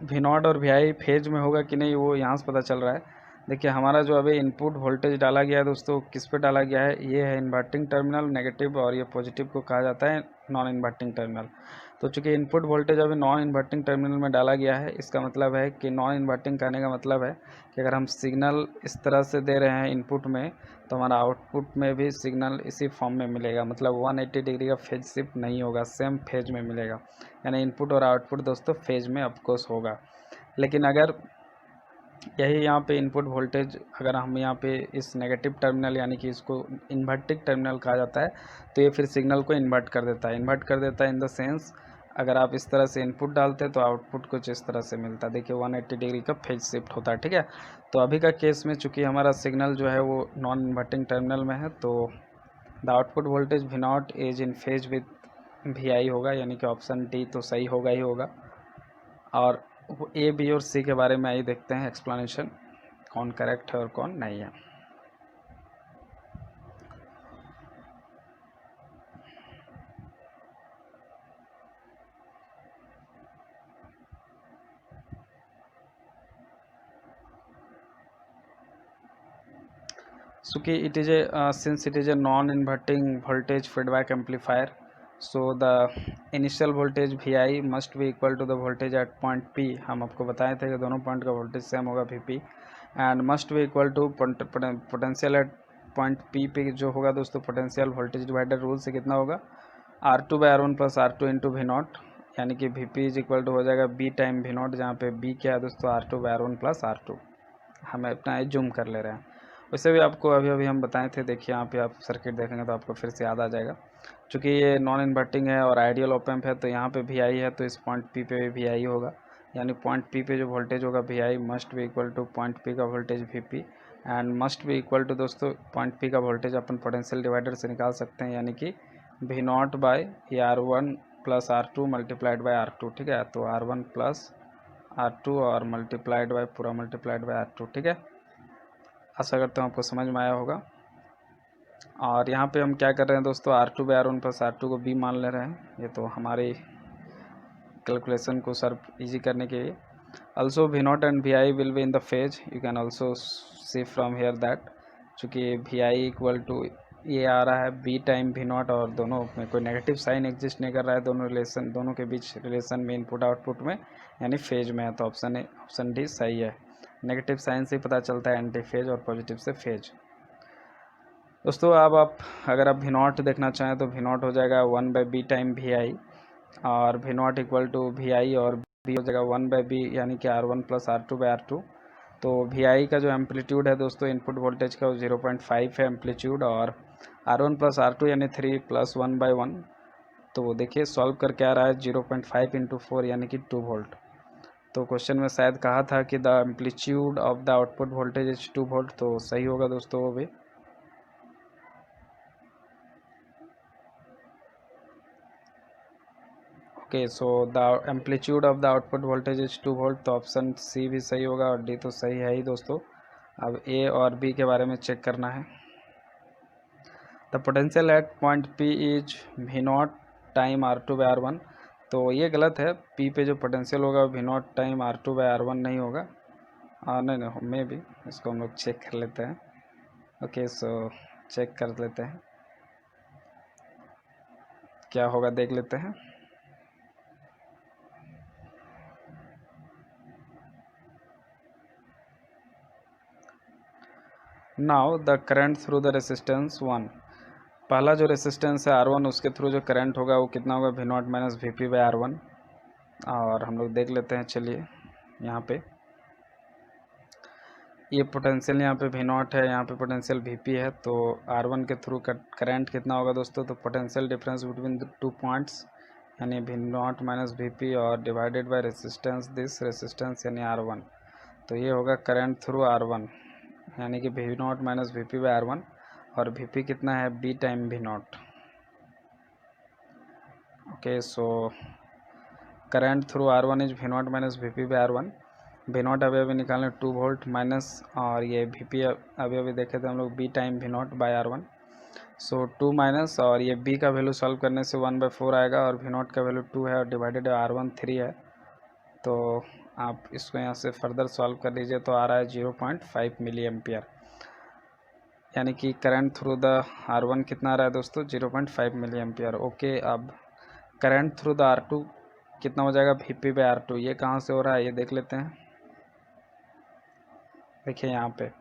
V0 और Vi फेज में होगा कि नहीं वो यहाँ से पता चल रहा है। देखिए हमारा जो अभी इनपुट वोल्टेज डाला गया है दोस्तों, किस पे डाला गया है, ये है इन्वर्टिंग टर्मिनल नेगेटिव, और ये पॉजिटिव को कहा जाता है नॉन इन्वर्टिंग टर्मिनल। तो चूंकि इनपुट वोल्टेज अभी नॉन इन्वर्टिंग टर्मिनल में डाला गया है, इसका मतलब है कि नॉन इन्वर्टिंग कहने का मतलब है कि अगर हम सिग्नल इस तरह से दे रहे हैं इनपुट में, तो हमारा आउटपुट में भी सिग्नल इसी फॉर्म में मिलेगा, मतलब 180 डिग्री का फेज शिफ्ट नहीं होगा, सेम फेज में मिलेगा, यानी इनपुट और आउटपुट दोस्तों फेज में ऑफकोर्स होगा। लेकिन अगर यही यहाँ पे इनपुट वोल्टेज अगर हम यहाँ पे इस नेगेटिव टर्मिनल यानी कि इसको इन्वर्टिंग टर्मिनल कहा जाता है, तो ये फिर सिग्नल को इन्वर्ट कर देता है इन द सेंस अगर आप इस तरह से इनपुट डालते हैं तो आउटपुट कुछ इस तरह से मिलता है। देखिए 180 डिग्री का फेज शिफ्ट होता है, ठीक है। तो अभी का केस में चूँकि हमारा सिग्नल जो है वो नॉन इन्वर्टिंग टर्मिनल में है, तो the output voltage V0 is in phase with Vi होगा, यानी कि ऑप्शन डी तो सही होगा ही होगा। और ए बी और सी के बारे में आइए देखते हैं एक्सप्लेनेशन, कौन करेक्ट है और कौन नहीं है। चूँकि it is a since it is a non inverting voltage feedback amplifier, so the initial voltage Vi must be equal to the voltage at point P। हम आपको बताए थे कि दोनों पॉइंट का वोल्टेज सेम होगा Vp, and must be equal to potential at point P पे जो होगा दोस्तों पोटेंशियल वोल्टेज डिवाइडर रूल से कितना होगा R2 bye R1 plus R2 into V0, यानी कि Vp इज इक्वल टू हो जाएगा B टाइम V0, जहाँ पे B क्या है दोस्तों R2 bye R1 plus R2। हमें अपना जूम कर ले रहे हैं, वैसे भी आपको अभी हम बताए थे। देखिए यहाँ पे आप सर्किट देखेंगे तो आपको फिर से याद आ जाएगा। चूँकि ये नॉन इन्वर्टिंग है और आइडियल ऑप एम्प है, तो यहाँ पे Vi है तो इस पॉइंट P पे भी Vi होगा, यानी पॉइंट P पे जो वोल्टेज होगा Vi must be equal to point P का voltage Vp, and must be equal to दोस्तों पॉइंट P का वोल्टेज अपन पोटेंशियल डिवाइडर से निकाल सकते हैं, यानी कि V0 bye R1 plus R2 multiplied by R2, ठीक है। तो R1 प्लस R2 और मल्टीप्लाइड बाय पूरा मल्टीप्लाइड बाय R2, ठीक है। आशा करता हूँ आपको समझ में आया होगा। और यहाँ पे हम क्या कर रहे हैं दोस्तों, R2 bye R1 plus R2 को B मान ले रहे हैं, ये तो हमारी कैलकुलेशन को सर इजी करने के लिए। Also V0 and Vi will be in the phase, you can also see from here that, चूँकि Vi इक्वल टू ये आ रहा है B टाइम V0 और दोनों में कोई नेगेटिव साइन एग्जिस्ट नहीं कर रहा है, दोनों के बीच रिलेशन में इनपुट आउटपुट में यानी फेज में है, तो ऑप्शन डी सही है। नेगेटिव साइन से ही पता चलता है एंटी फेज और पॉजिटिव से फेज। दोस्तों अब आप अगर आप वी नॉट देखना चाहें तो वी नॉट हो जाएगा 1/b टाइम वी आई, और V naught equal to V I और बी हो जाएगा 1/b यानी कि R1 प्लस R2/R2। तो वी आई का जो एम्पलीट्यूड है दोस्तों इनपुट वोल्टेज का वो 0.5 है एम्पलीट्यूड, और R1 प्लस R2 यानी 3 प्लस 1/1। तो देखिए सॉल्व करके आ रहा है 0.5 इंटू 4 यानी कि 2 वोल्ट। तो क्वेश्चन में शायद कहा था कि the amplitude of the output voltage is 2 volt, तो सही होगा दोस्तों वो भी। Okay, so the amplitude of the output voltage is 2 volt, तो ऑप्शन सी भी सही होगा और डी तो सही है ही दोस्तों। अब ए और बी के बारे में चेक करना है। The potential at point P is V naught time R2/R1, तो ये गलत है। पी पे जो पोटेंशियल होगा वी नॉट टाइम R2/R1 नहीं होगा। नहीं मे भी, इसको हम लोग चेक कर लेते हैं। ओके, सो चेक कर लेते हैं क्या होगा, देख लेते हैं। Now the current through the resistance 1, पहला जो रेसिस्टेंस है R1 उसके थ्रू जो करंट होगा वो कितना होगा, वी नॉट माइनस Vp/R1। और हम लोग देख लेते हैं, चलिए यहाँ पे ये पोटेंशियल यहाँ पे वी नॉट है, यहाँ पे पोटेंशियल Vp है, तो R1 के थ्रू करंट कितना होगा दोस्तों, तो potential difference between the 2 points यानी वी नॉट माइनस Vp और divided by resistance, this resistance यानी R1, तो ये होगा करंट थ्रू R1 यानी कि वी नॉट माइनस Vp/R1, और Vp कितना है, b time V naught. Okay, so current through R1 is V naught minus Vp/R1। V naught अभी अभी निकालने 2 वोल्ट माइनस, और ये Vp अभी अभी देखे थे हम लोग b time V naught by R1। So 2 minus, और ये b का वैल्यू सॉल्व करने से 1/4 आएगा, और वी नॉट का वैल्यू 2 है और डिवाइडेड R1 3 है। तो आप इसको यहाँ से फर्दर सॉल्व कर लीजिए तो आ रहा है 0.5 मिली एम्पियर, यानी कि करंट थ्रू द R1 कितना आ रहा है दोस्तों, 0.5 मिली एम्पियर। ओके, अब करंट थ्रू द R2 कितना हो जाएगा, Vp/R2। ये कहाँ से हो रहा है ये देख लेते हैं। देखिए यहाँ पे,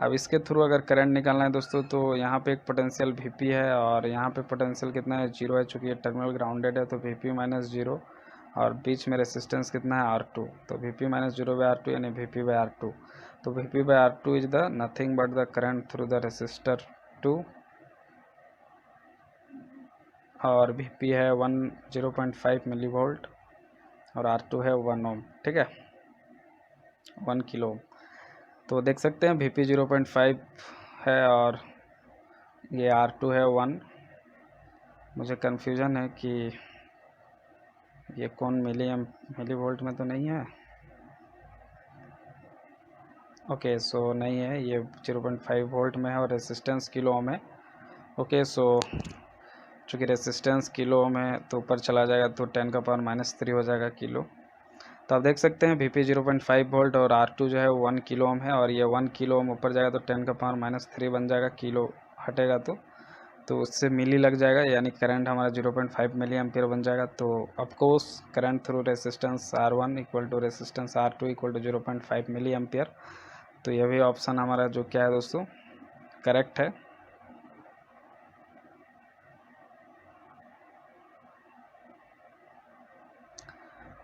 अब इसके थ्रू अगर करंट निकालना है दोस्तों तो यहाँ पे एक पोटेंशियल Vp है, और यहाँ पे पोटेंशियल कितना है, 0 है, चूँकि ये टर्मिनल ग्राउंडेड है, तो Vp माइनस 0, और बीच में रेसिस्टेंस कितना है, R2, तो Vp माइनस 0/R2 यानी Vp/R2। तो Vp/R2 is the nothing but the current through the resistor 2, और Vp है 0.5 मिली वोल्ट, और R2 है 1 ओम, ठीक है, 1 किलो ओम। तो देख सकते हैं Vp 0.5 है और ये R2 है 1। मुझे कन्फ्यूज़न है कि ये कौन मिली वोल्ट में तो नहीं है। ओके, सो नहीं है, ये 0.5 वोल्ट में है और रेसिस्टेंस किलो ओम है। ओके, सो चूँकि रेसिस्टेंस किलो ओम है तो ऊपर चला जाएगा तो 10⁻³ हो जाएगा किलो। तो आप देख सकते हैं Vp 0.5 वोल्ट और R2 जो है 1 किलो ओम है, और ये 1 किलो ओम ऊपर जाएगा तो 10⁻³ बन जाएगा, किलो हटेगा तो उससे मिली लग जाएगा, यानी करंट हमारा 0.5 मिली एम्पियर बन जाएगा। तो of course current through resistance R1 equal to resistance R2 equal to 0.5 milli ampere. तो यह भी ऑप्शन हमारा जो क्या है दोस्तों, करेक्ट है।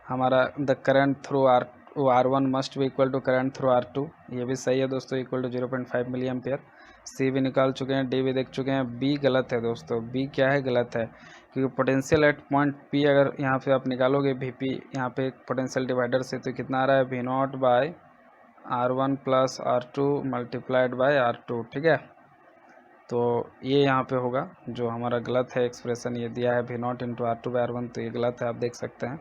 हमारा the current through R1 must भी equal to current through R2, ये भी सही है दोस्तों, equal to 0.5 milli ampere. C भी निकाल चुके हैं, डी भी देख चुके हैं, बी गलत है दोस्तों। बी क्या है, गलत है, क्योंकि पोटेंशियल एट पॉइंट पी अगर यहाँ पे आप निकालोगे Vp यहाँ पे पोटेंशियल डिवाइडर से, तो कितना आ रहा है, V naught by R1 plus R2 multiplied by R2, ठीक है। तो ये यहाँ पे होगा जो हमारा गलत है, एक्सप्रेशन ये दिया है वी नॉट इंटू R2/R1, तो ये गलत है, आप देख सकते हैं।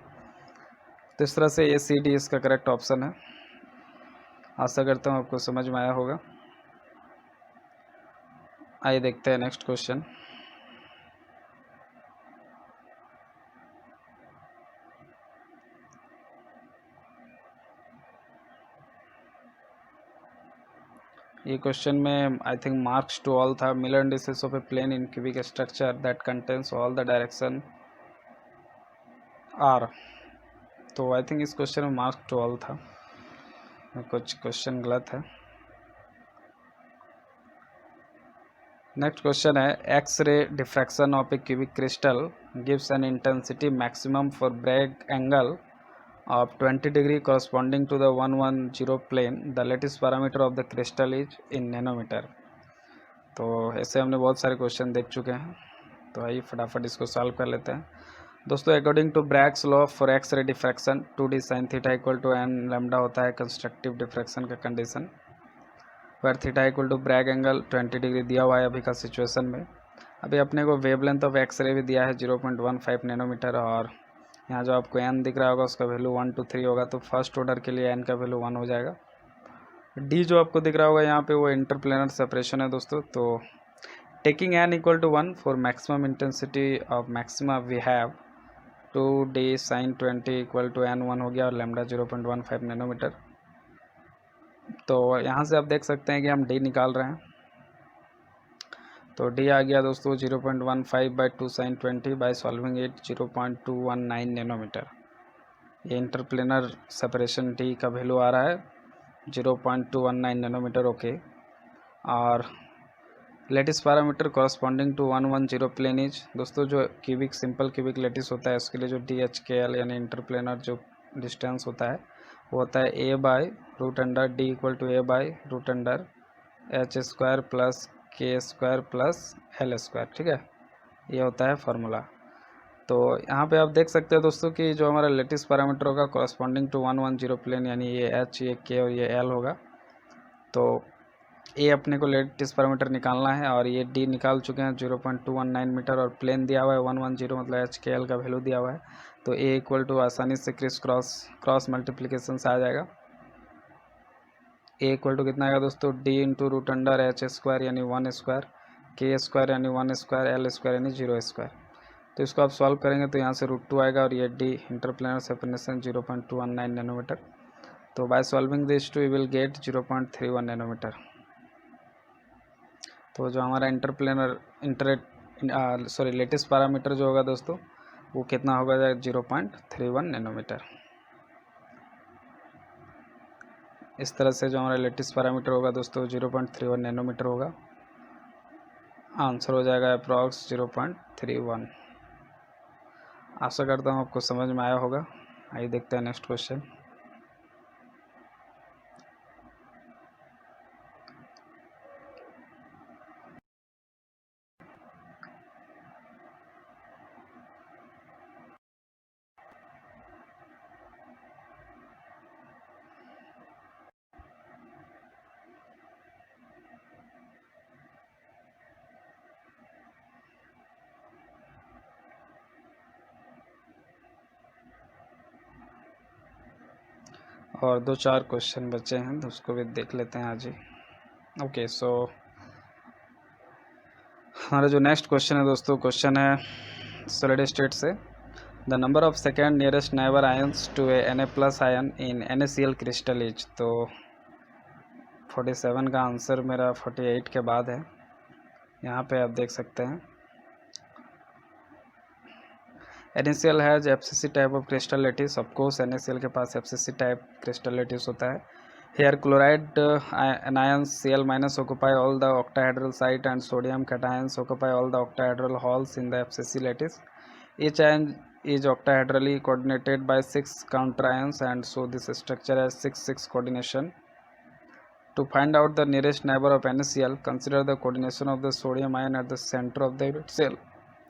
तो इस तरह से ये सी डी इसका करेक्ट ऑप्शन है। आशा करता हूँ आपको समझ में आया होगा। आइए देखते हैं नेक्स्ट क्वेश्चन। ये क्वेश्चन में I think marks to all था। Miller indices of a plane in cubic structure that contains all the direction are, तो आई थिंक इस क्वेश्चन में मार्क्स टू ऑल था। कुछ क्वेश्चन गलत है। नेक्स्ट क्वेश्चन है X ray diffraction of a cubic crystal gives an intensity maximum for Bragg angle of 20 degree corresponding to the 110 plane. The lattice parameter of the crystal is in nanometer. तो ऐसे हमने बहुत सारे क्वेश्चन देख चुके हैं, तो आइए फटाफट इसको सॉल्व कर लेते हैं। दोस्तों according to Bragg's law for X ray diffraction 2d sin theta equal to n lambda होता है कंस्ट्रक्टिव डिफ्रैक्शन का condition, where theta equal to Bragg angle 20 degree दिया हुआ है अभी का सिचुएशन में। अभी अपने को वेवलेंथ ऑफ एक्स रे भी दिया है 0.15 नैनोमीटर, और यहाँ जो आपको n दिख रहा होगा उसका वैल्यू 1 to 3 होगा, तो फर्स्ट ऑर्डर के लिए n का वैल्यू 1 हो जाएगा। d जो आपको दिख रहा होगा यहाँ पे वो इंटरप्लेनर सेपरेशन है दोस्तों, तो taking n equal to 1 for maximum intensity of maxima we have 2d sin 20 equal to n 1 हो गया और लैम्डा 0.15 नैनोमीटर। तो यहाँ से आप देख सकते हैं कि हम d निकाल रहे हैं, तो d आ गया दोस्तों 0.15 by 2 sin 20 by solving it 0.219 nanometre. ये इंटरप्लेनर सेपरेशन d का वैल्यू आ रहा है 0.219 नैनोमीटर। ओके, और lattice parameter corresponding to 110 plane is दोस्तों जो क्यूबिक सिंपल क्यूबिक लेटिस होता है उसके लिए जो DHKL यानी इंटरप्लेनर जो डिस्टेंस होता है वो होता है a by root under d equal to a by root under h square plus k square plus l square. ठीक है, ये होता है फार्मूला। तो यहाँ पे आप देख सकते हैं दोस्तों कि जो हमारा लेटिस पैरामीटर होगा कॉरस्पॉन्डिंग टू 110 प्लेन यानी ये h, ये k और ये l होगा। तो ए अपने को लेटिस पैरामीटर निकालना है और ये डी निकाल चुके हैं 0.219 मीटर, और प्लेन दिया हुआ है 110 मतलब HKL का वैल्यू दिया हुआ है। तो ए इक्वल टू आसानी से क्रॉस मल्टीप्लिकेशन से आ जाएगा। ए इक्वल टू कितना आएगा दोस्तों D into root under H square यानी 1 स्क्वायर, के स्क्वायर यानी 1 स्क्वायर, एल स्क्वायर यानी 0 स्क्वायर। तो इसको आप सॉल्व करेंगे तो यहाँ से √2 आएगा और ये डी इंटरप्लेनर सेपरेशन 0.219 नैनोमीटर। तो by solving this to you will get 0.31 nanometre. तो जो हमारा लेटिस पैरामीटर जो होगा दोस्तों वो कितना होगा 0.31 नैनोमीटर। इस तरह से जो हमारा लेटिस पैरामीटर होगा दोस्तों 0.31 नैनोमीटर होगा। आंसर हो जाएगा अप्रॉक्स 0.31। आशा करता हूँ आपको समझ में आया होगा। आइए देखते हैं नेक्स्ट क्वेश्चन। और 2-4 क्वेश्चन बचे हैं तो उसको भी देख लेते हैं आज ही। ओके, सो हमारा जो नेक्स्ट क्वेश्चन है दोस्तों, क्वेश्चन है सॉलिड स्टेट से। The number of second nearest neighbour ions to a Na+ ion in NaCl crystal is. तो 47 का आंसर मेरा 48 के बाद है, यहाँ पे आप देख सकते हैं। NaCl has FCC type of crystal lattice. Of course NaCl के पास FCC टाइप क्रिस्टल लेटिस होता है। Here chloride anions Cl- occupy all the octahedral site and sodium cations occupy all the octahedral halls in the FCC lattice. Each ion is octahedrally coordinated by 6 counter ions, and so this structure has 6 coordination. To find out the nearest neighbor of NaCl, consider the coordination of the sodium ion at the center of the cell.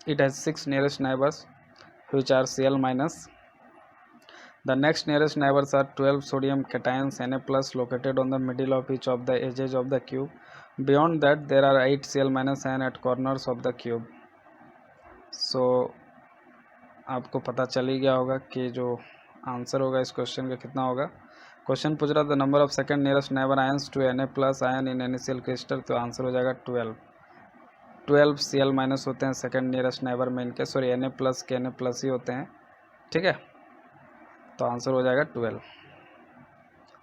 It has 6 nearest neighbors which are Cl-. The next nearest neighbors are 12 sodium cations Na+ located on the middle of each of the edges of the cube. Beyond that, there are 8 Cl- ion at corners of the cube. So आपको पता चल ही गया होगा कि जो आंसर होगा इस क्वेश्चन का कितना होगा। क्वेश्चन पूछ रहा था number of second nearest neighbour ions to Na+ ion in NaCl crystal, तो आंसर हो जाएगा 12 Cl- होते हैं सेकंड नियरेस्ट नेबर में इनके, सॉरी Na+ के Na+ ही होते हैं। ठीक है, तो आंसर हो जाएगा 12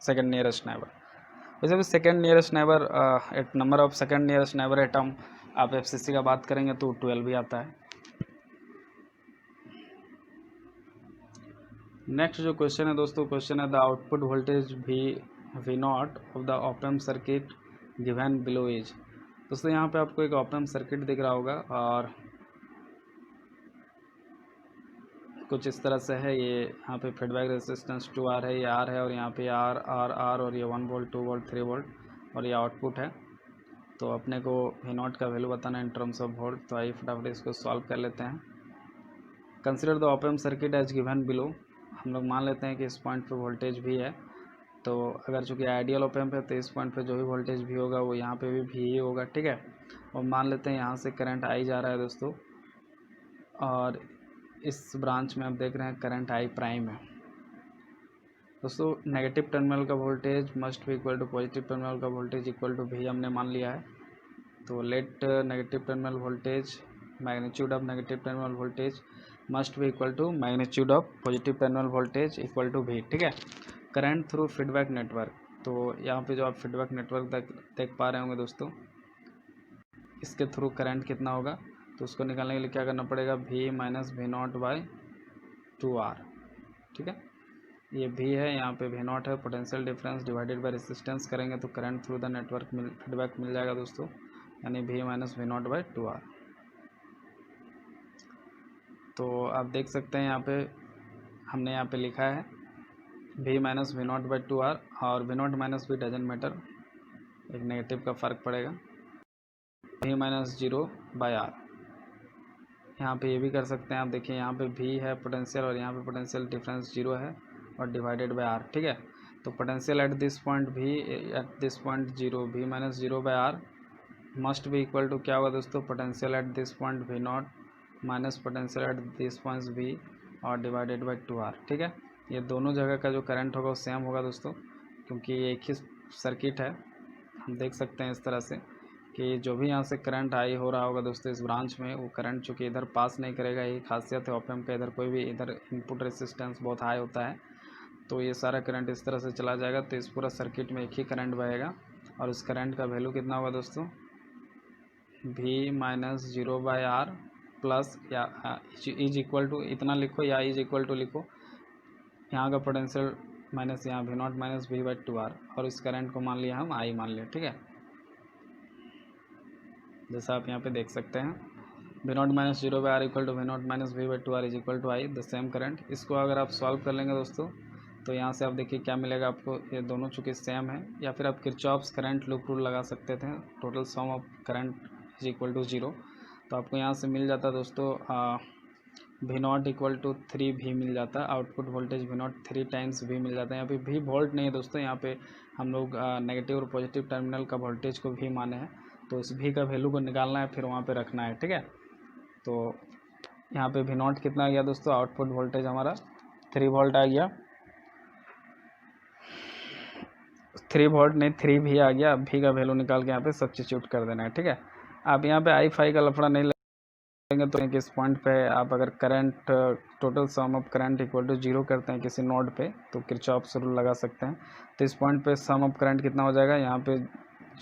सेकंड नियरेस्ट नेबर। वैसे भी second nearest neighbour at number of second nearest neighbour atom आप FCC का बात करेंगे तो 12 भी आता है। नेक्स्ट जो क्वेश्चन है दोस्तों, क्वेश्चन है the output voltage V V naught of the open circuit given below is. दोस्तों यहाँ पे आपको एक ओपन सर्किट दिख रहा होगा और कुछ इस तरह से है। ये यहाँ पे फीडबैक रेजिस्टेंस 2R है, ये R है, और यहाँ पे R और ये 1 वोल्ट 2 वोल्ट 3 वोल्ट और ये आउटपुट है। तो अपने को V नॉट का वैल्यू बताना है इन टर्म्स ऑफ वोल्ट। तो आइए फटाफट इसको सॉल्व कर लेते हैं। Consider the open circuit as given below. हम लोग मान लेते हैं कि इस पॉइंट पे वोल्टेज भी है। तो अगर चूँकि आइडियल ओप एम्प है तो इस पॉइंट पे जो भी वोल्टेज भी होगा वो यहाँ पे भी ही होगा, ठीक है। और मान लेते हैं यहाँ से करंट आई जा रहा है दोस्तों, और इस ब्रांच में आप देख रहे हैं करंट आई प्राइम है। दोस्तों नेगेटिव टर्मिनल का वोल्टेज मस्ट भी इक्वल टू पॉजिटिव टर्मिनल का वोल्टेज इक्वल टू भी हमने मान लिया है। तो let negative terminal voltage magnitude of negative terminal voltage must भी equal to magnitude of positive terminal voltage equal to भी, ठीक है। Current through feedback network. तो यहाँ पे जो आप फीडबैक नेटवर्क देख पा रहे होंगे दोस्तों, इसके थ्रू करंट कितना होगा, तो उसको निकालने के लिए क्या करना पड़ेगा, V minus V naught by 2R, ठीक है। ये V है, यहाँ पे V नॉट है, potential difference divided by resistance करेंगे तो current through the network feedback मिल जाएगा दोस्तों, यानी V minus V naught by 2R। तो आप देख सकते हैं यहाँ पे हमने यहाँ पे लिखा है V minus V naught by 2R, और V naught minus V doesn't matter, एक नेगेटिव का फ़र्क पड़ेगा, V माइनस 0 बाई R। यहाँ पे ये भी कर सकते हैं आप, देखिए यहाँ पे V है पोटेंशियल और यहाँ पे पोटेंशियल डिफरेंस 0 है और डिवाइडेड बाई R, ठीक है। तो potential at this point V at this point 0, V minus 0 by R must भी इक्वल टू क्या होगा दोस्तों, potential at this point V naught minus potential at this point V और डिवाइडेड बाई 2R, ठीक है। ये दोनों जगह का जो करंट होगा वो सेम होगा दोस्तों, क्योंकि ये एक ही सर्किट है। हम देख सकते हैं इस तरह से कि जो भी यहाँ से करंट आई हो रहा होगा दोस्तों इस ब्रांच में, वो करंट चूँकि इधर पास नहीं करेगा, यही खासियत है ऑप एम्प का, इधर कोई भी इधर इनपुट रेजिस्टेंस बहुत हाई होता है, तो ये सारा करंट इस तरह से चला जाएगा। तो इस पूरा सर्किट में एक ही करंट बहेगा, और उस करंट का वैल्यू कितना होगा दोस्तों, V minus 0 by R plus या इज इक्वल टू इतना लिखो या इज इक्वल टू लिखो, यहाँ का पोटेंशियल माइनस यहाँ V naught minus V by 2R, और इस करंट को मान लिया हम I मान लिया, ठीक है। जैसा आप यहाँ पे देख सकते हैं V naught minus 0 by R equal to V naught minus V by 2R is equal to I, the same current. इसको अगर आप सॉल्व कर लेंगे दोस्तों तो यहाँ से आप देखिए क्या मिलेगा आपको, ये दोनों चूँकि सेम है, या फिर आप किरचॉफ्स करंट लूप रूल लगा सकते थे, total sum of current is equal to 0। तो आपको यहाँ से मिल जाता दोस्तों V naught equal to 3V मिल जाता है, output voltage V naught 3 times V मिल जाता है। यहाँ पे V वोल्ट नहीं है दोस्तों, यहाँ पे हम लोग नेगेटिव और पॉजिटिव टर्मिनल का वोल्टेज को V माने हैं, तो इस V का वैल्यू को निकालना है, फिर वहाँ पे रखना है, ठीक है। तो यहाँ पे V नॉट कितना आ गया दोस्तों, आउटपुट वोल्टेज हमारा 3 वोल्ट आ गया, 3 वोल्ट नहीं 3V आ गया। अब V का वैल्यू निकाल के यहाँ पे सब्स्टिट्यूट कर देना है, ठीक है। आप यहाँ पे आई फाई का लफड़ा नहीं लेंगे, तो इस पॉइंट पे आप अगर current total sum of current equal to 0 करते हैं किसी नोड पे, तो किरचॉफ्स रूल लगा सकते हैं। तो इस पॉइंट पे सम ऑफ करंट कितना हो जाएगा, यहाँ पे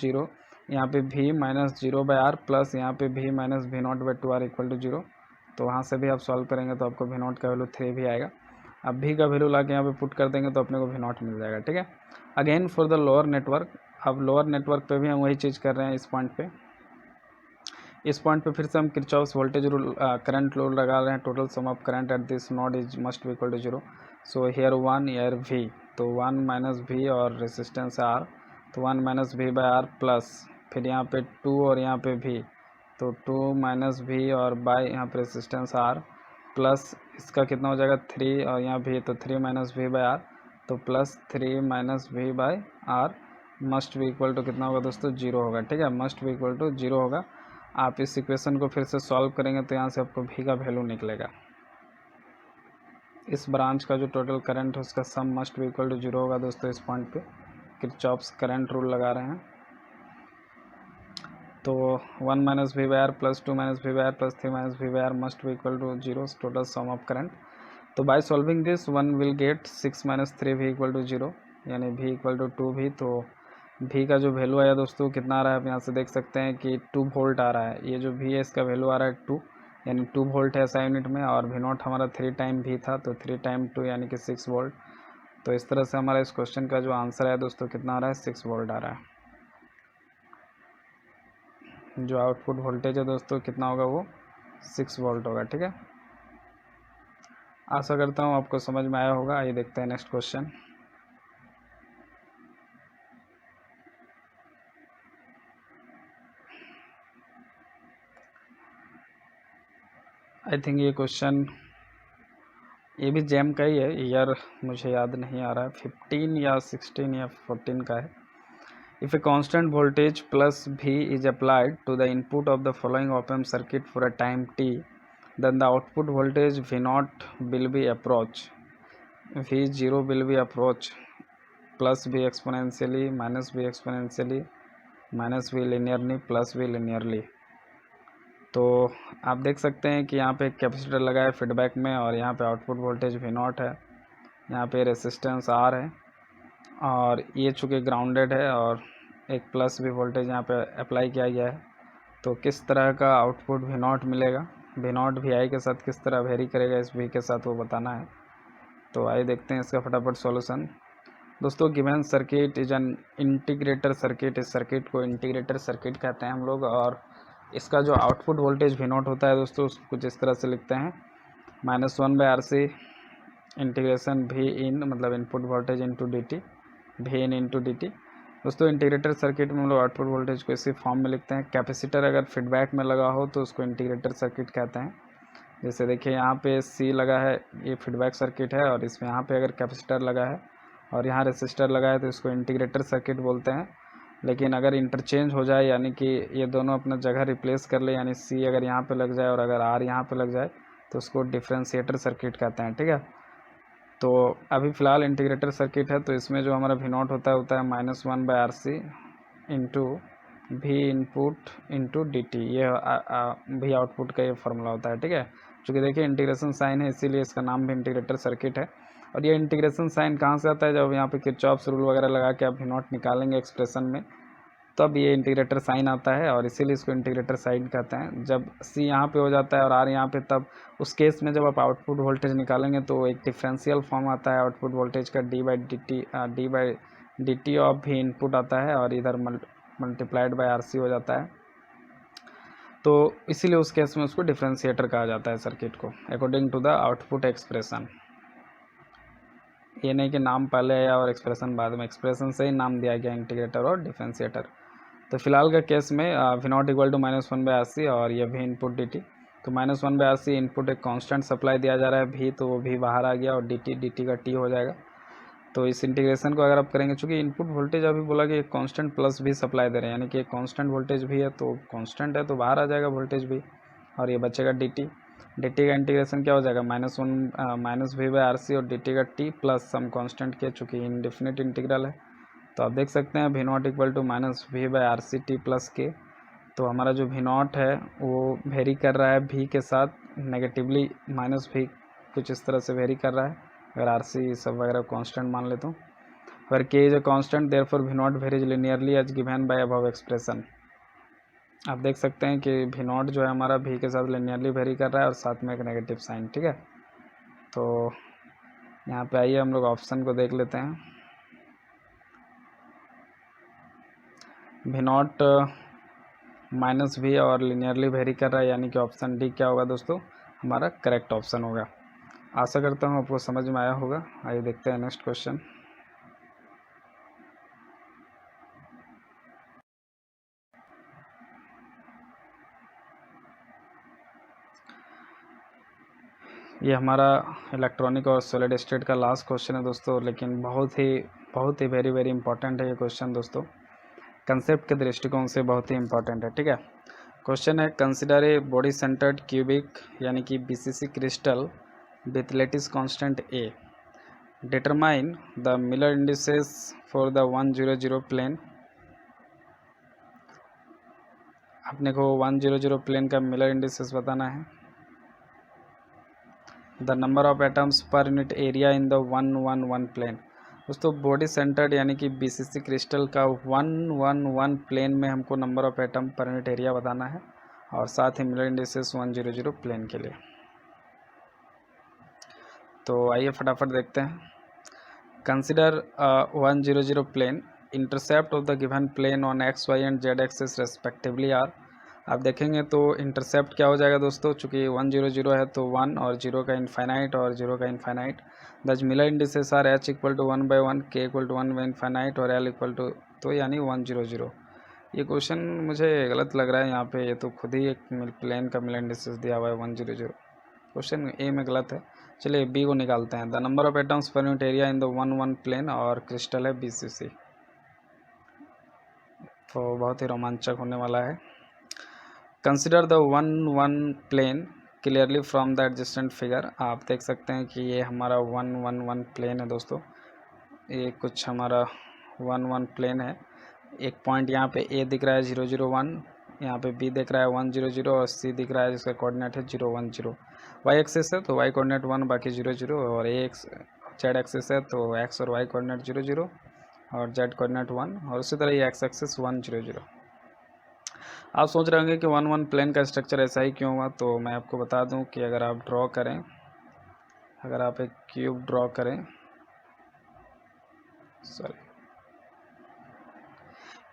0, यहाँ पे V minus 0 by R plus यहाँ पे V minus V naught by 2R equal to 0। तो वहाँ से भी आप सॉल्व करेंगे तो आपको V नॉट का वैल्यू 3V आएगा। अब V का वैल्यू ला के यहाँ पे पुट कर देंगे तो अपने को V नॉट मिल जाएगा, ठीक है। Again for the lower network, अब लोअर नेटवर्क पे भी हम वही चीज़ कर रहे हैं। इस पॉइंट पे फिर से हम Kirchhoff's voltage rule current rule लगा रहे हैं, total sum of current at this node is must be equal to 0। So here 1 here V, तो 1 माइनस V और रेजिस्टेंस R, तो 1 minus V by R plus फिर यहाँ पे 2 और यहाँ पे V, तो 2 माइनस V और बाई यहाँ पे रेजिस्टेंस R प्लस इसका कितना हो जाएगा 3 और यहाँ V, तो 3 माइनस V बाई R, तो plus 3 minus V by R must भी इक्वल टू कितना होगा दोस्तों, 0 होगा, ठीक है। मस्ट भी इक्वल टू 0 होगा। आप इस इक्वेशन को फिर से सॉल्व करेंगे तो यहाँ से आपको V का वैल्यू निकलेगा। इस ब्रांच का जो टोटल करंट है उसका सम मस्ट भी इक्वल टू 0 होगा दोस्तों। इस पॉइंट पे किरचॉफ्स करंट रूल लगा रहे हैं, तो 1 minus V by R plus 2 minus V by R plus 3 minus V by R must भी equal to 0, total sum of current. तो by solving this 1 will get 6 minus 3V equal to 0, यानी V इक्वल टू 2V। तो V का जो वैल्यू आया दोस्तों कितना आ रहा है, आप यहाँ से देख सकते हैं कि 2 वोल्ट आ रहा है। ये जो V है इसका वैल्यू आ रहा है 2, यानी 2 वोल्ट है ऐसा यूनिट में, और V नॉट हमारा 3 टाइम V था, तो 3 टाइम 2 यानी कि 6 वोल्ट। तो इस तरह से हमारा इस क्वेश्चन का जो आंसर है दोस्तों कितना आ रहा है, 6 वोल्ट आ रहा है। जो आउटपुट वोल्टेज है दोस्तों कितना होगा, वो 6 वोल्ट होगा। ठीक है, आशा करता हूँ आपको समझ में आया होगा। आइए देखते हैं नेक्स्ट क्वेश्चन। आई थिंक ये क्वेश्चन ये भी जेम का ही है, ईयर मुझे याद नहीं आ रहा है, 15 या 16 या 14 का है। If a constant voltage plus V is applied to the input of the following op-amp circuit for a time t, then the output voltage V0 will be approach, V0 will be approach plus V exponentially, minus V exponentially, minus V linearly, plus V linearly। तो आप देख सकते हैं कि यहाँ पे एक कैपेसिटर लगा है फीडबैक में, और यहाँ पे आउटपुट वोल्टेज V0 है, यहाँ पे रेसिस्टेंस R है, और ये चूँकि ग्राउंडेड है, और एक प्लस भी वोल्टेज यहाँ पे अप्लाई किया गया है। तो किस तरह का आउटपुट V0 मिलेगा, V0 VI के साथ किस तरह वेरी करेगा इस V के साथ, वो बताना है। तो आइए देखते हैं इसका फटाफट सॉल्यूशन। दोस्तों given circuit is an integrator circuit, इस सर्किट को इंटीग्रेटर सर्किट कहते हैं हम लोग, और इसका जो आउटपुट वोल्टेज V0 होता है दोस्तों उसको कुछ इस तरह से लिखते हैं, -1/RC इंटीग्रेशन V इन, मतलब input voltage into dt, V इन इंटू dt। दोस्तों इंटीग्रेटर सर्किट में हम लोग आउटपुट वोल्टेज को इसी फॉर्म में लिखते हैं। कैपेसिटर अगर फीडबैक में लगा हो तो उसको इंटीग्रेटर सर्किट कहते हैं। जैसे देखिए यहाँ पे C लगा है, ये फीडबैक सर्किट है, और इसमें यहाँ पे अगर कैपेसिटर लगा है और यहाँ रेसिस्टर लगा है तो इसको इंटीग्रेटर सर्किट बोलते हैं। लेकिन अगर इंटरचेंज हो जाए, यानी कि ये दोनों अपना जगह रिप्लेस कर ले, यानी C अगर यहाँ पे लग जाए और अगर R यहाँ पे लग जाए तो उसको डिफ्रेंशिएटर सर्किट कहते हैं। ठीक है, तो अभी फ़िलहाल इंटीग्रेटर सर्किट है, तो इसमें जो हमारा V0 होता है -1/RC into V input into dt, ये V आउटपुट का ये फार्मूला होता है। ठीक है, चूँकि देखिए इंटीग्रेशन साइन है इसीलिए इसका नाम भी इंटीग्रेटर सर्किट है। और ये इंटीग्रेशन साइन कहाँ से आता है, जब यहाँ पे किरचॉफ्स रूल वगैरह लगा के आप V0 निकालेंगे एक्सप्रेशन में, तब ये इंटीग्रेटर साइन आता है, और इसीलिए इसको इंटीग्रेटर साइन कहते हैं। जब C यहाँ पे हो जाता है और R यहाँ पे, तब उस केस में जब आप आउटपुट वोल्टेज निकालेंगे तो एक डिफरेंशियल फॉर्म आता है आउटपुट वोल्टेज का, d/dt ऑफ V इनपुट आता है, और इधर मल्टीप्लाइड बाय RC हो जाता है। तो इसीलिए उस केस में उसको डिफरेंशिएटर कहा जाता है सर्किट को, according to the output expression. ये नहीं कि नाम पहले आया और एक्सप्रेशन बाद में, एक्सप्रेशन से ही नाम दिया गया इंटीग्रेटर और डिफरेंशिएटर। तो फिलहाल का केस में V0 इक्वल टू -1/RC और ये V इनपुट dt। तो -1/RC इनपुट एक कांस्टेंट सप्लाई दिया जा रहा है V, तो वो भी बाहर आ गया, और dt का t हो जाएगा। तो इस इंटीग्रेशन को अगर आप करेंगे, चूँकि इनपुट वोल्टेज अभी बोला कि एक कांस्टेंट प्लस भी सप्लाई दे रहे हैं, यानी कि एक कांस्टेंट वोल्टेज भी है, तो कांस्टेंट है तो बाहर आ जाएगा वोल्टेज भी, और ये बचेगा dt का इंटीग्रेशन क्या हो जाएगा, -1/RC और dt का t प्लस सम कांस्टेंट के, चूँकि इनडेफिनिट इंटीग्रल है। तो आप देख सकते हैं V0 equal to -V/RC t plus के। तो हमारा जो V0 है वो वेरी कर रहा है V के साथ नेगेटिवली, -V कुछ इस तरह से वेरी कर रहा है, अगर RC सब वगैरह कांस्टेंट मान ले तो। अगर K is a constant therefore V0 varies linearly as given by above expression. आप देख सकते हैं कि V0 जो है हमारा V के साथ लिनियरली वेरी कर रहा है, और साथ में एक नेगेटिव साइन। ठीक है, तो यहाँ पे आइए हम लोग ऑप्शन को देख लेते हैं। V0 -V और लिनियरली वेरी कर रहा है, यानी कि ऑप्शन डी क्या होगा दोस्तों, हमारा करेक्ट ऑप्शन होगा। आशा करता हूँ आपको समझ में आया होगा। आइए देखते हैं नेक्स्ट क्वेश्चन। ये हमारा इलेक्ट्रॉनिक और सॉलिड स्टेट का लास्ट क्वेश्चन है दोस्तों, लेकिन बहुत ही वेरी इंपॉर्टेंट है ये क्वेश्चन दोस्तों, कंसेप्ट के दृष्टिकोण से बहुत ही इंपॉर्टेंट है। ठीक है, क्वेश्चन है consider a body centred cubic यानी कि BCC crystal with lattice constant A, determine the Miller indices for the 100 plane. अपने को 100 प्लेन का मिलर इंडिसेस बताना है। The number of atoms per unit area in the 111 plane. दोस्तों बॉडी सेंटर्ड यानी कि BCC क्रिस्टल का 111 प्लेन में हमको number of atom per unit area बताना है, और साथ ही मिलर इंडिसेस 100 प्लेन के लिए। तो आइए फटाफट देखते हैं। Consider 100 plane, intercept of the given plane on X Y and Z axis respectively are. आप देखेंगे तो इंटरसेप्ट क्या हो जाएगा दोस्तों, चूँकि 100 है तो 1 और 0 का इनफाइनाइट और 0 का infinite. Thus Miller indices are H equal to 1/1, K equal to 1 by infinite और एल इक्वल टू, तो यानी 100। ये क्वेश्चन मुझे गलत लग रहा है यहाँ पे, ये तो खुद ही एक प्लेन का मिलर इंडिसेस दिया हुआ है 100। क्वेश्चन ए में गलत है। चलिए बी को निकालते हैं। The number of atoms per unit area in the 1 plane, और क्रिस्टल है BCC। तो बहुत ही रोमांचक होने वाला है। Consider the 1 plane clearly from the adjacent figure. आप देख सकते हैं कि ये हमारा 1 प्लेन है दोस्तों। ये कुछ हमारा 1 प्लेन है। एक पॉइंट यहाँ पे ए दिख रहा है 001, यहाँ पे बी दिख रहा है 100 और सी दिख रहा है जिसका कोऑर्डिनेट है 010। वाई एक्सिस है तो वाई कोऑर्डिनेट 1 बाकी 00, और ए एक्स जेड एक्सिस है तो एक्स और वाई कोऑर्डिनेट 00 और जेड कोऑर्डिनेट 1, और उसी तरह ये एक्स एक्सिस 100। आप सोच रहे होंगे कि 1 प्लेन का स्ट्रक्चर ऐसा ही क्यों हुआ, तो मैं आपको बता दूं कि अगर आप ड्रॉ करें, अगर आप एक क्यूब ड्रॉ करें,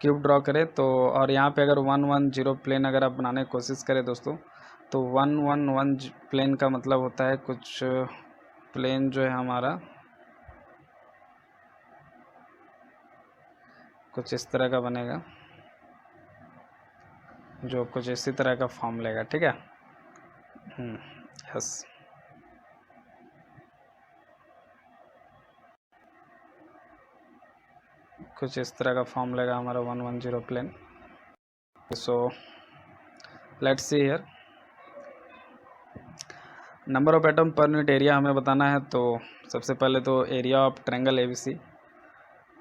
क्यूब ड्रॉ करें तो, और यहाँ पे अगर 110 प्लेन अगर आप बनाने की कोशिश करें दोस्तों, तो 111 प्लेन का मतलब होता है कुछ प्लेन जो है हमारा कुछ इस तरह का बनेगा, जो कुछ इसी तरह का फॉर्म लेगा, ठीक है। यस, कुछ इस तरह का फॉर्म लेगा हमारा 110 plane. So let's see here, number of atom per unit area हमें बताना है। तो सबसे पहले तो एरिया ऑफ ट्रायंगल ABC,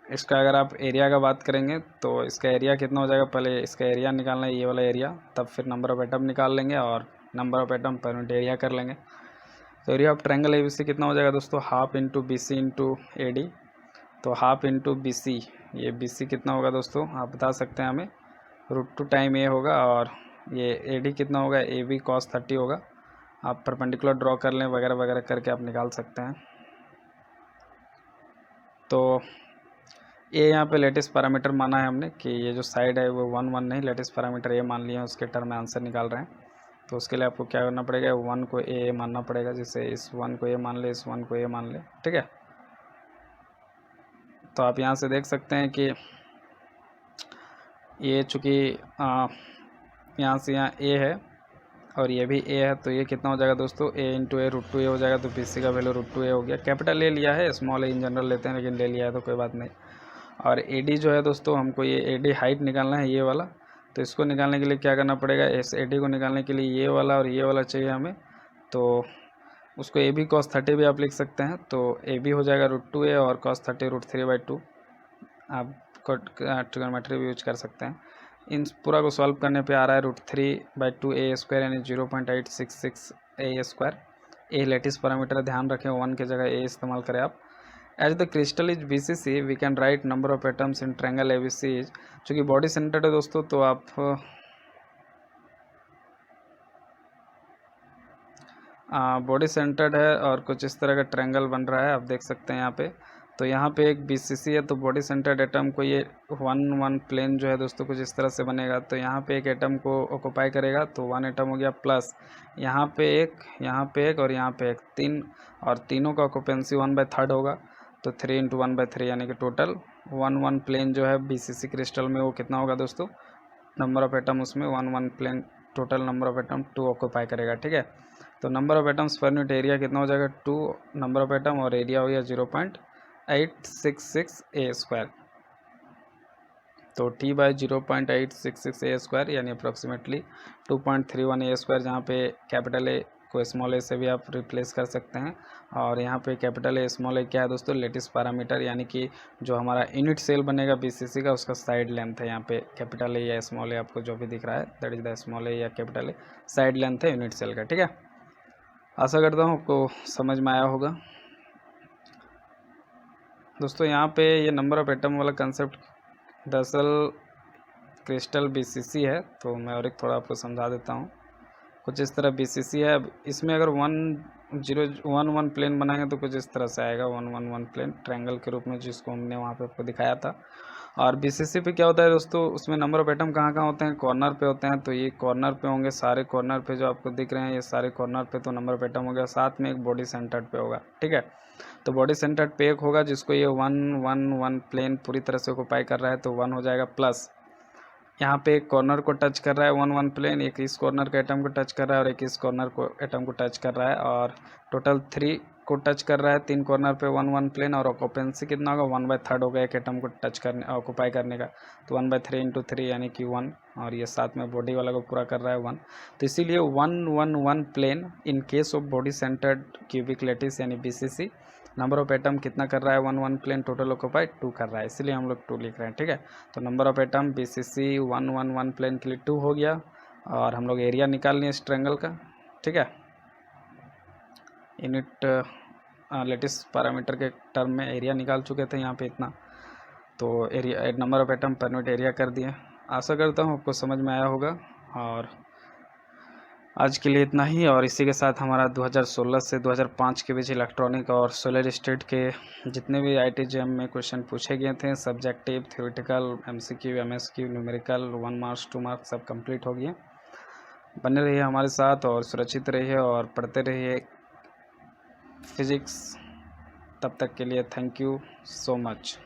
इसका अगर आप एरिया का बात करेंगे तो इसका एरिया कितना हो जाएगा, पहले इसका एरिया निकालना है, ये वाला एरिया, तब फिर नंबर ऑफ एटम निकाल लेंगे और number of atom per unit area कर लेंगे। तो एरिया ऑफ ट्रायंगल ABC कितना हो जाएगा दोस्तों, half into BC into AD। तो हाफ इंटू BC, ये BC कितना होगा दोस्तों, आप बता सकते हैं हमें, √2 टाइम A होगा, और ये AD कितना होगा, AB cos 30 होगा। आप परपेंडिकुलर ड्रॉ कर लें वगैरह वगैरह करके आप निकाल सकते हैं। तो ये यहाँ पे लेटेस्ट पैरामीटर माना है हमने कि ये जो साइड है वो 1 नहीं, लेटेस्ट पैरामीटर ए मान लिया, उसके टर्म में आंसर निकाल रहे हैं। तो उसके लिए आपको क्या करना पड़ेगा, 1 को ए मानना पड़ेगा, जिससे इस 1 को ए मान ले, इस 1 को ए मान ले, ठीक है। तो आप यहाँ से देख सकते हैं कि ये चूँकि यहाँ से यहाँ ए है और ये भी ए है, तो ये कितना हो जाएगा दोस्तों, a इंटू ए √2 हो जाएगा। तो BC का वैल्यू √2 हो गया। कैपिटल ए लिया है, स्मॉल ए इन जनरल लेते हैं, लेकिन ले लिया है तो कोई बात नहीं। और AD जो है दोस्तों, हमको ये AD हाइट निकालना है, ये वाला। तो इसको निकालने के लिए क्या करना पड़ेगा, इस AD को निकालने के लिए ये वाला और ये वाला चाहिए हमें। तो उसको AB cos 30 भी आप लिख सकते हैं। तो AB हो जाएगा √2a और cos 30 √3/2। आप ट्रिग्नोमेट्री भी यूज कर सकते हैं। इन पूरा को सॉल्व करने पे आ रहा है √3/2 a² यानी 0.866 a²। ए लेटिस पैरामीटर, ध्यान रखें 1 की जगह a इस्तेमाल करें आप। As the crystal is BCC we can write number of atoms in triangle ABC is, चूँकि बॉडी सेंटर्ड है दोस्तों, तो आप बॉडी सेंटर्ड है और कुछ इस तरह का ट्रायंगल बन रहा है, आप देख सकते हैं यहाँ पे। तो यहाँ पे एक BCC है, तो बॉडी सेंटर्ड एटम को ये 1 प्लेन जो है दोस्तों कुछ इस तरह से बनेगा। तो यहाँ पे एक एटम को ऑक्यूपाई करेगा, तो 1 एटम हो गया, प्लस यहाँ पे एक, यहाँ पे एक और यहाँ पे एक, 3, और तीनों का ऑक्यूपेंसी 1/3 होगा। तो 3 इंटू 1/3 यानी कि टोटल 1 प्लेन जो है BCC क्रिस्टल में वो कितना होगा दोस्तों, नंबर ऑफ एटम उसमें 1 plane, total number of atom 2 occupy करेगा, ठीक है। तो number of atoms per unit area कितना हो जाएगा, 2 नंबर ऑफ एटम, और एरिया हो गया 0.866 a²। तो T/0.866 a², यानी अप्रॉक्सीमेटली 2.31 a², जहाँ पे कैपिटल ए को स्मॉल ए से भी आप रिप्लेस कर सकते हैं। और यहाँ पे कैपिटल ए स्मॉल ए क्या है दोस्तों, लेटेस्ट पैरामीटर, यानी कि जो हमारा यूनिट सेल बनेगा BCC का, उसका साइड लेंथ है। यहाँ पे कैपिटल ए या स्मॉल ए आपको जो भी दिख रहा है, दैट इज द स्मॉल ए या कैपिटल ए, साइड लेंथ है यूनिट सेल का, ठीक है। आशा करता हूँ आपको समझ में आया होगा दोस्तों। यहाँ पे ये नंबर ऑफ एटम वाला कंसेप्ट दरअसल क्रिस्टल BCC है, तो मैं और एक थोड़ा आपको समझा देता हूँ। कुछ इस तरह BCC है। अब इसमें अगर 1011 प्लेन बनाएंगे तो कुछ इस तरह से आएगा 111 प्लेन ट्रायंगल के रूप में, जिसको हमने वहाँ पे आपको दिखाया था। और BCC पे क्या होता है दोस्तों, उसमें नंबर ऑफ एटम कहाँ कहाँ होते हैं, कॉर्नर पे होते हैं। तो ये कॉर्नर पे होंगे, सारे कॉर्नर पे जो आपको दिख रहे हैं ये सारे कॉर्नर पे तो नंबर ऑफ एटम हो गया। साथ में एक बॉडी सेंटर्ड पे होगा, ठीक है। तो बॉडी सेंटर्ड पे एक होगा जिसको ये 111 प्लेन पूरी तरह से ऑक्युपाई कर रहा है, तो 1 हो जाएगा। प्लस यहाँ पे एक कॉर्नर को टच कर रहा है 1 1 प्लेन, एक इस कॉर्नर के एटम को टच कर रहा है और एक इस कॉर्नर को एटम को टच कर रहा है, और टोटल 3 को टच कर रहा है 3 कॉर्नर पे 1 1 प्लेन। और ऑक्यूपेंसी कितना होगा, 1/3 होगा एक एटम को टच करने ऑक्यूपाई करने का, तो 1/3 × 3 यानी कि 1। और ये साथ में बॉडी वाला को पूरा कर रहा है 1। तो इसीलिए 111 plane in case of body centred cubic lattice यानी BCC, नंबर ऑफ एटम कितना कर रहा है 1 प्लेन, टोटल ऑक्यूपाई 2 कर रहा है, इसलिए हम लोग 2 लिख रहे हैं, ठीक है। तो number of atom BCC 111 plane के लिए 2 हो गया। और हम लोग एरिया निकाल लिए इस ट्रायंगल का, ठीक है। यूनिट लेटिस पैरामीटर के टर्म में एरिया निकाल चुके थे यहाँ पे इतना, तो area number of atom per unit area कर दिए। आशा करता हूँ आपको समझ में आया होगा। और आज के लिए इतना ही। और इसी के साथ हमारा 2016 से 2005 के बीच इलेक्ट्रॉनिक और सॉलिड स्टेट के जितने भी IIT-JEM में क्वेश्चन पूछे गए थे, subjective, theoretical, MCQ, MSQ, numerical, 1 marks 2 marks सब कंप्लीट हो गए। बने रहिए हमारे साथ और सुरक्षित रहिए और पढ़ते रहिए फिजिक्स। तब तक के लिए थैंक यू सो मच।